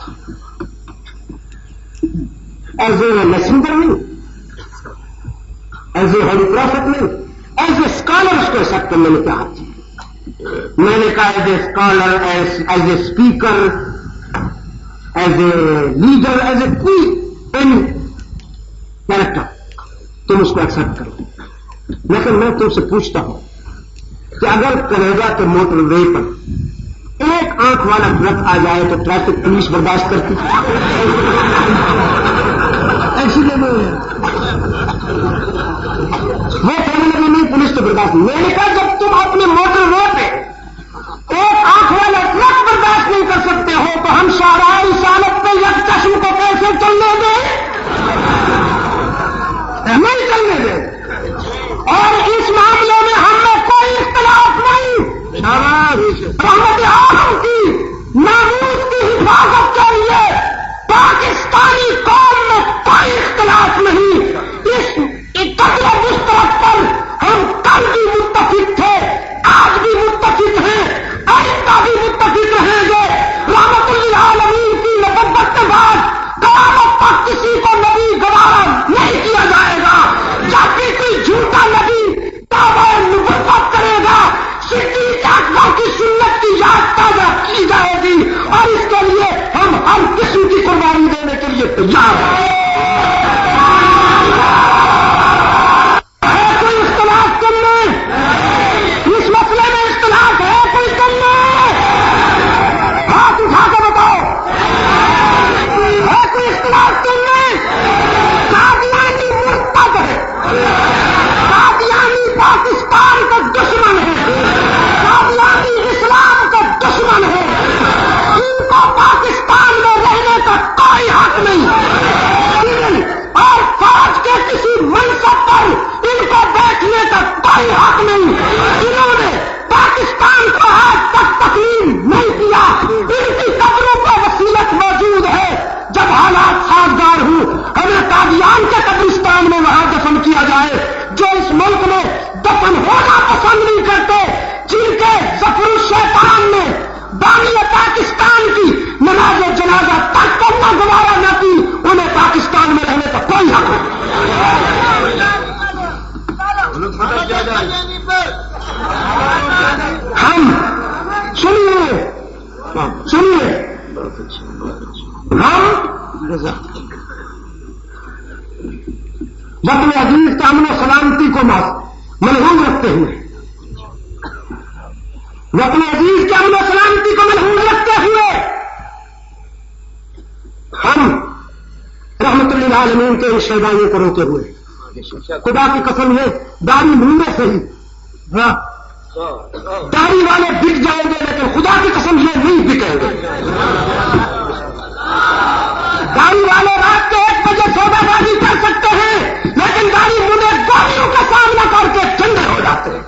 ایز اے میسنجر نہیں، ایز اے ہولی پروفٹ نہیں، ایز اے اسکالر اس کو ایکسپٹ کرنے میں کیا ہے۔ میں نے کہا as a scholar, as a speaker, as a leader, as a کوئی کیریکٹر تم اس کو ایکسپٹ کرو، لیکن میں تم سے پوچھتا ہوں کہ اگر کینیڈا کے موٹر وے پر ایک آنکھ والا ٹرک آ جائے تو ٹریفک پولیس برداشت کرتی ایسی لیے وہ کہنے لگے نہیں پولیس تو برداشت نہیں۔ میں نے کہا جب تم اپنے موٹر وے پہ ایک آنکھ والا ٹرک برداشت نہیں کر سکتے ہو تو ہم شاہراہ رسالت پہ یک چشم کو کیسے چلنے دیں؟ نہیں چلنے دیں۔ اور اس معاملے میں ہم میں کوئی اختلاف نہیں۔ رحمت عالم کی ناموس کی حفاظت کے لیے پاکستانی قوم میں کوئی اختلاف نہیں۔ اس قتل مشترک پر ہم کل بھی متفق تھے، آج بھی متفق ہیں، آئندہ بھی متفق رہیں گے۔ رحمت للعالمین کی محبت کے بعد قیامت تک کسی کو نبی گوارا نہیں کیا جائے گا۔ جب بھی کوئی جھوٹا نبی دعویٰ نبوت کرے گا، صدیق اکبر کی سنت کی یاد تازہ کی جائے گی، اور اس کے لیے ہم ہر قسم کی قربانی دینے کے لیے تیار ہیں۔ ہے کوئی اختلاف کرنا؟ اس مسئلے میں اختلاف ہے کوئی کرنا؟ ہاتھ اٹھا کے بتاؤ، ہے کوئی اختلاف کرنا؟ قادیانی مرتد ہے، قادیانی پاکستان کا دشمن ہے، قادیانی اسلام کا دشمن ہے، ان کو پاکستان میں رہنے کا کوئی حق نہیں، اور فوج کے کسی منصب پر ان کو بیٹھنے کا کوئی حق نہیں۔ انہوں نے پاکستان کو آج تک تسلیم نہیں کیا، ان کی قبروں پر وصیت موجود ہے۔ جب حالات سازگار ہوں ہمیں قادیان کے قبرستان میں وہاں دفن کیا جائے، جو اس ملک میں دفن ہونا پسند نہیں کرتے، جن کے ظفر الشیطان نے بانی پاکستان کی نماز جنازہ تک کرنا گوارا نہ کی، انہیں پاکستان میں رہنے کا کوئی حق نہیں۔ ہم سنیے ہم وطن عزیز کے امن و سلامتی کو ملحوظ رکھتے ہوئے، وطن عزیز کے امن و سلامتی کو ملحوظ رکھتے ہوئے ہم رحمت للعالمین کے ان شہدائیوں کو روکے ہوئے خدا کی قسم ہے داڑھی منڈے سے ہی داڑھی والے بک جائیں گے، لیکن خدا کی قسم یہ نہیں بکیں گے۔ داڑھی والے رات کے 1 بجے سودا بازی کر سکتے ہیں، لیکن داڑھی منڈے گولیوں کا سامنا کر کے ٹھنڈے ہو جاتے ہیں،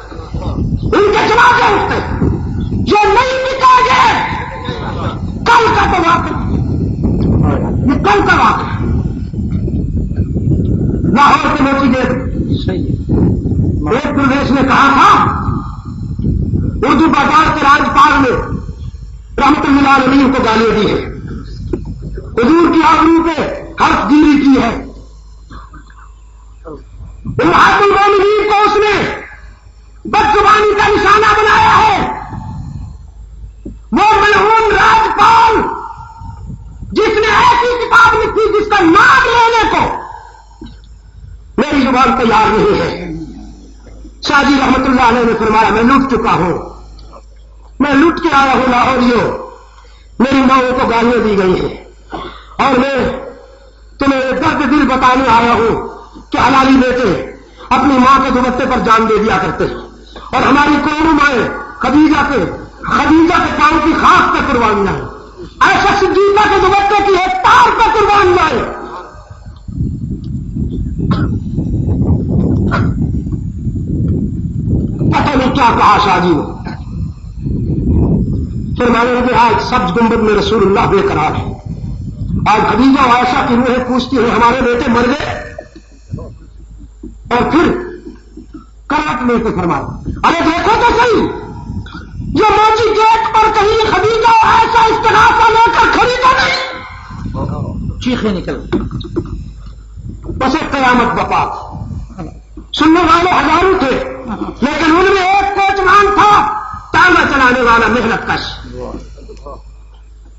ان کے جنازے اٹھتے ہیں۔ یہ نہیں بکیں گے۔ کل کا تو واقعہ، یہ کل کا واقعہ لاہور کے موتی دیکھ ایک پردیش نے کہا تھا اردو بازار کے راجپال نے رحمت للعالمین کو گالیاں دی ہیں، حضور کی آبرو پہ حرف گیری کی ہے، امہات المومنین کو اس نے بدزبانی کا نشانہ بنایا ہے۔ وہ ملعون راجپال جس نے ایسی کتاب لکھی جس کا نام لینے کو میری زبان تیار نہیں ہے۔ شاہ جی رحمت اللہ علیہ نے فرمایا میں لٹ چکا ہوں، میں لٹ کے آیا ہوں لاہوریوں، میری ماؤں کو گالیاں دی گئی ہیں، اور میں تمہیں درد دل بتانے آیا ہوں کہ حلالی بیٹے اپنی ماں کے دوپٹے پر جان دے دیا کرتے ہیں، اور ہماری قوم مائیں خدیجہ کے پاؤں کی خاص پہ قربان جائیں، ایسا صدیقہ کے دوپٹے کی ایک تار پہ قربان جائیں۔ پتہ نہیں کیا کہا شاہ جی نے، فرمانے لگے آج سبز گنبد میں رسول اللہ بے قرار ہے، آج خدیجہ و عائشہ کی روحیں پوچھتی ہیں ہمارے بیٹے مر گئے، اور پھر کروٹ لے کے فرمایا ارے دیکھو تو صحیح یہ موچی گیٹ پر کہیں خدیجہ ایسا استغاثہ لے کر کھڑی تو نہیں. چیخیں نکل بس ایک قیامت بپا. سننے والے ہزاروں تھے لیکن ان میں ایک کوچمان تھا ٹانگا چلانے والا محنت کش.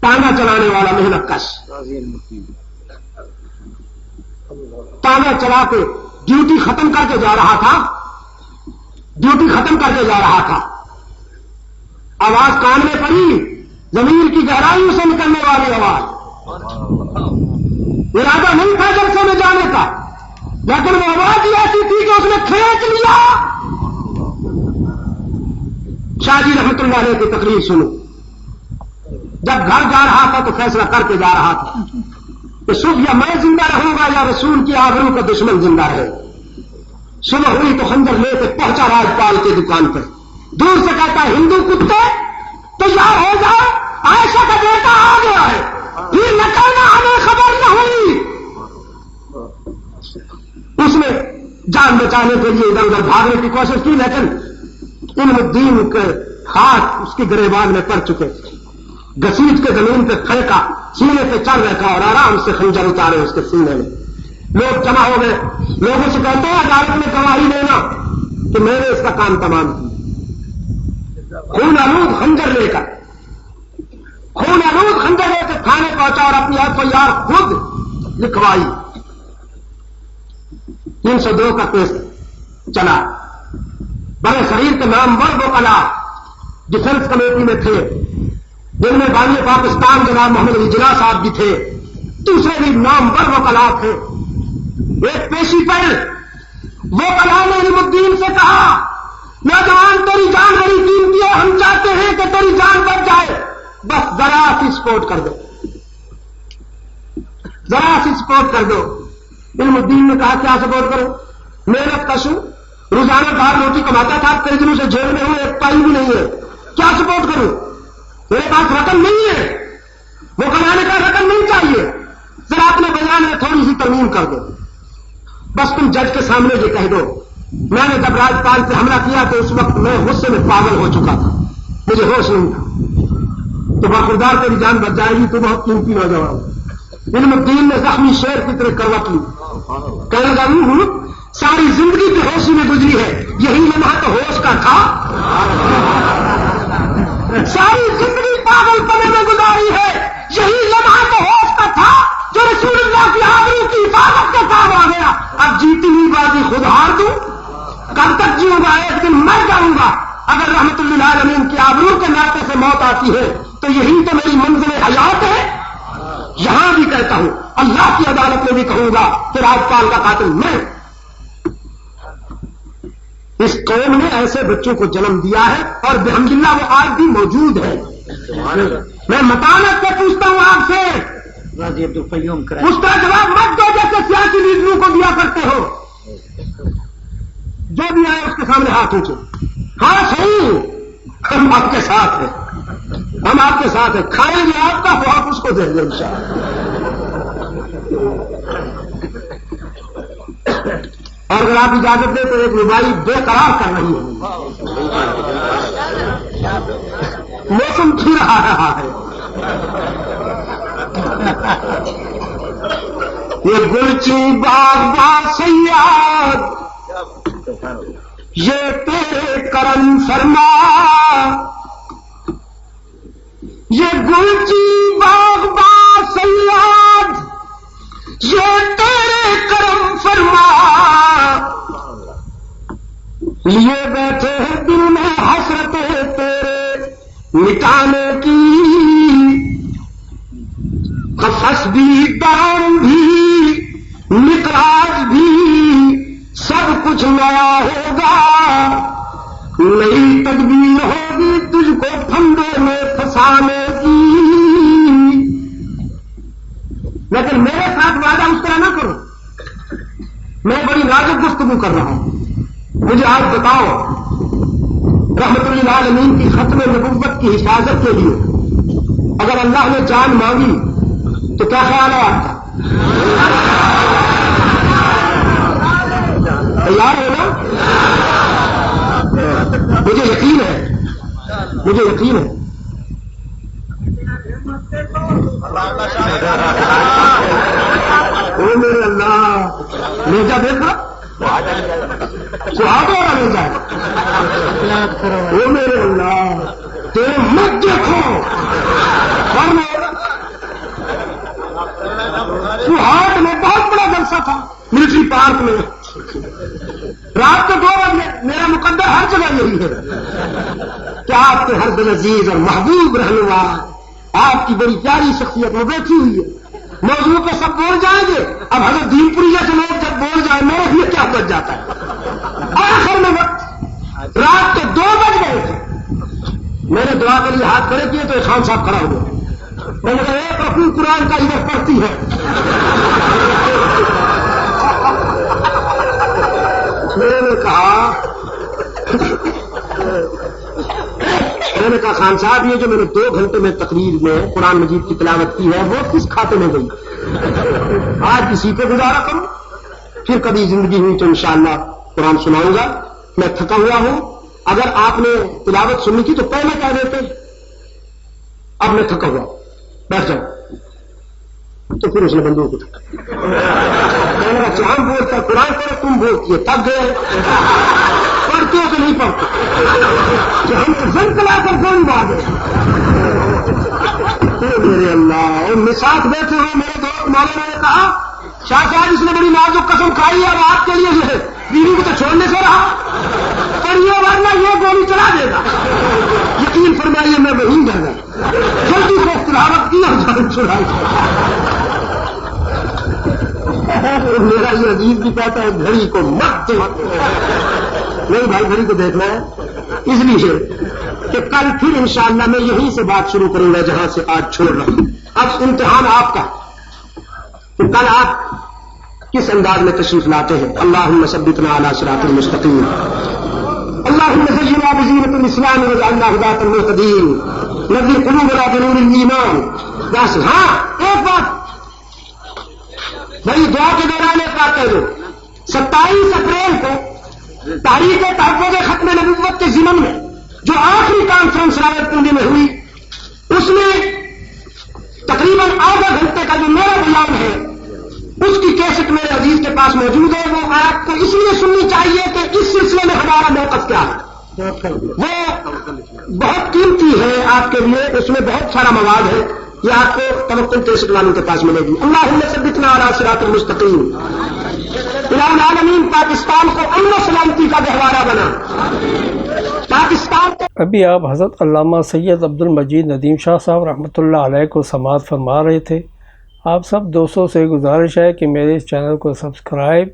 ٹانگا چلانے والا محنت کش ٹانگا چلا کے ڈیوٹی ختم کر کے جا رہا تھا. ڈیوٹی ختم کر کے جا رہا تھا. آواز کان میں پڑی زمین کی گہرائیوں سے نکلنے والی آواز. ارادہ نہیں تھا جلسے میں جانے کا لیکن وہ آواز ہی ایسی تھی کہ اس نے کھینچ لیا. شاہ جی رحمت اللہ علیہ کی تقریر سنو. جب گھر جا رہا تھا تو فیصلہ کر کے جا رہا تھا کہ صبح یا میں زندہ رہوں گا یا رسول کی آبرو کا دشمن زندہ رہے. صبح ہوئی تو خنجر لے کے پہنچا راجپال کی دکان پہ. دور سے کہتا ہے ہندو کتے تیار ہو جاؤ عائشہ کا بیٹا آ گیا ہے. پھر نہ کہنا ہمیں خبر نہ ہوئی. اس نے جان بچانے کے لیے ادھر ادھر بھاگنے کی کوشش کی لیکن علم الدین کے ہاتھ اس کی گریبان میں پڑ چکے. گسیٹ کے زمین پہ پھینکا سینے پہ چل رکھا اور آرام سے خنجر اتارے اس کے سینے میں. لوگ جمع ہو گئے. لوگوں سے کہتے ہیں عدالت میں گواہی دینا کہ میں نے اس کا کام تمام کیا. خون آلود خنجر لے کر تھانے پہنچا اور اپنی FIR خود لکھوائی. 302 کا کیس چلا. بڑے صغیر کے نامور وکلا ڈیفنس کمیٹی میں تھے جن میں بانی پاکستان جناب محمد علی جناح صاحب بھی تھے. دوسرے بھی نامور وکلا تھے. ایک پیشی پر وکلا نے علم الدین سے کہا نوجوان تیری جان بڑی قیمتی ہے ہم چاہتے ہیں کہ تیری جان بچ جائے بس ذرا سی سپورٹ کر دو ذرا سی سپورٹ کر دو. علم الدین نے کہا کیا سپورٹ کرو محنت کش ہوں روزانہ دار روٹی کماتا تھا کئی دنوں سے جیل میں ہوں ایک پائی بھی نہیں ہے کیا سپورٹ کروں میرے پاس رقم نہیں ہے. وہ کمانے کا رقم نہیں چاہیے ذرا اپنے بیان میں تھوڑی سی ترمیم کر دو بس تم جج کے سامنے یہ کہہ دو میں نے جب راجپال پہ حملہ کیا تو اس وقت میں غصے میں پاگل ہو چکا تھا مجھے ہوش نہیں تھا تو باخردار تیری جان بچ جائے گی تو بہت قیمتی نوجوان. علم الدین نے زخمی شیر کی طرح کروٹ لی. کہنے لگا ساری زندگی کی ہوشی میں گزری ہے یہی لمحہ تو ہوش کا تھا. ساری زندگی پاگل پنے میں گزاری ہے یہی لمحہ تو ہوش کا تھا جو رسول اللہ کی آبرو کی حفاظت کے کام آ گیا. اب جیتی ہوئی بازی خود ہار دوں کب تک جیوں گا ایک دن مر جاؤں گا. اگر رحمت للعالمین کی آبرو کے ناطے سے موت آتی ہے تو یہی تو میری منزل حیات ہے. یہاں بھی کہتا ہوں اللہ کی عدالت میں بھی کہوں گا کہ راجپال کا قاتل میں. اس قوم نے ایسے بچوں کو جنم دیا ہے اور بحمدللہ وہ آج بھی موجود ہے. میں متانت سے پوچھتا ہوں آپ سے اس کا جواب مت دو جیسے سیاسی لیڈروں کو دیا کرتے ہو. جو بھی آئے اس کے سامنے ہاتھ اونچے. ہاں صحیح ہم آپ کے ساتھ ہیں ہم آپ کے ساتھ ہیں کھائیں گے آپ کا خواب اس کو دیں گے انشاءاللہ. اور اگر آپ اجازت دیں تو ایک ربائی بے قرار کر رہی ہے. موسم کھل رہا ہے یہ گلچی باغ سیاد یہ تیرے کرم فرما یہ گلچی باغ سیاد یہ تیرے کرم فرما لیے بیٹھے ہیں دل میں حسرتیں تیرے مٹانے کی. قفص بھی دام بھی مقراج بھی سب کچھ نیا ہوگا. نئی تدبیر ہوگی تجھ کو پھندے میں پھنسانے کی. لیکن میرے ساتھ وعدہ اس طرح نہ کرو. میں بڑی نازک گفتگو کر رہا ہوں. مجھے آج بتاؤ رحمت للعالمین کی ختم نبوت کی حفاظت کے لیے اگر اللہ نے جان مانگی تو کیا خیال ہے آپ کا؟ تیار ہو نا؟ مجھے یقین ہے. او میرے اللہ، میجا دیکھا سہاگ والا میجا ہے. او میرے اللہ، تیرے مت دیکھو سہاگ میں بہت بڑا جلسہ تھا ملٹری پارک میں. رات کو 2 بجے. میرا مقدر ہر جگہ یہی ہے کہ آپ کے ہر دل عزیز اور محبوب رہنما، آپ کی بڑی پیاری شخصیت میں بیٹھی ہوئی ہے. موضوع پہ سب بول جائیں گے. اب حضرت دین پوری جیسے لوگ جب بول جائیں میرے لیے کیا بچ جاتا ہے. آخر میں وقت رات کے 2 بج گئے تھے. میں نے دعا کے لیے ہاتھ کھڑے کیے تو خان صاحب کھڑا ہو گئے. میں نے کہا ایک رقم قرآن کا ادھر پڑھتی ہے. میں نے کہا خان صاحب یہ جو میں نے 2 گھنٹے میں تقریر میں قرآن مجید کی تلاوت کی ہے وہ کس کھاتے میں گئی؟ آج کسی پہ گزارا کروں، پھر کبھی زندگی ہوئی تو انشاءاللہ قرآن سناؤں گا. میں تھکا ہوا ہوں. اگر آپ نے تلاوت سنی تھی تو پہلے کہہ دیتے. اب میں تھکا ہوا، بیٹھ جاؤ. تو پھر اس نے بندوق اٹھا. میں نے کہا جہاں بولتا قرآن کرو، تم بولتی ہے تب گئے. پڑھتے ہو کہ نہیں پڑھتے کہ ہم تو زن کلا کر کون بات ہے. میرے اللہ، ان میں ساتھ بیٹھے ہوئے میرے دوست مولانا نے کہا شاہ صاحب اس نے بڑی نازک قسم کھائی ہے اور آپ کے لیے جو ہے بیوی کو تو چھوڑنے سے رہا، پر یہ ورنہ یہ گولی چلا دے گا. یقین فرمائیے میں وہیں گھر گیا، جلدی سے تلاوت کی اور جان چھڑائی. میرا یہ عزیز بھی کہتا ہے گھڑی کو مت نہیں بھائی، گھڑی کو دیکھنا ہے. اس لیے کہ کل پھر انشاءاللہ میں یہیں سے بات شروع کروں گا جہاں سے آج چھوڑ رہا ہوں. اب امتحان آپ کا کہ کل آپ کس انداز میں تشریف لاتے ہیں. اللہم ثبتنا علی صراط المستقیم. اللہم زینا بزینۃ الاسلام واجعلنا ہداۃ المہتدین. نور قلوبنا بنور الایمان. بس ہاں ایک بات بھائی، دعا کے دوران ایک بات کہہ دو. 27 اپریل کو تاریخ تحفظ ختم نبوت کے ضمن میں جو آخری کانفرنس راولپنڈی میں ہوئی، اس میں تقریباً آدھا گھنٹے کا جو میرا بیان ہے اس کی کیسٹ میرے عزیز کے پاس موجود ہے. وہ آپ کو اس لیے سننی چاہیے کہ اس سلسلے میں ہمارا موقف کیا ہے. وہ بہت قیمتی ہے آپ کے لیے، اس میں بہت سارا مواد ہے. یہ آپ کو توقع کیسٹ والوں کے پاس ملے گی. اللہم ثبتنا علی صراط المستقیم. الہ العالمین پاکستان کو امن و سلامتی کا گہوارہ بنا. پاکستان ابھی آپ حضرت علامہ سید عبد المجید ندیم شاہ صاحب رحمۃ اللہ علیہ کو سماعت فرما رہے تھے. آپ سب دوستوں سے گزارش ہے کہ میرے اس چینل کو سبسکرائب،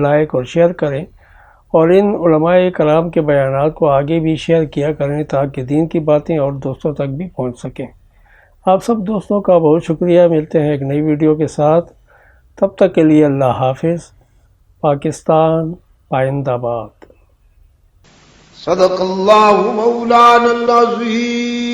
لائک اور شیئر کریں، اور ان علماء کرام کے بیانات کو آگے بھی شیئر کیا کریں تاکہ دین کی باتیں اور دوستوں تک بھی پہنچ سکیں. آپ سب دوستوں کا بہت شکریہ. ملتے ہیں ایک نئی ویڈیو کے ساتھ. تب تک کے لیے اللہ حافظ. پاکستان پائندہ باد. صدق اللہ مولانا العظیم.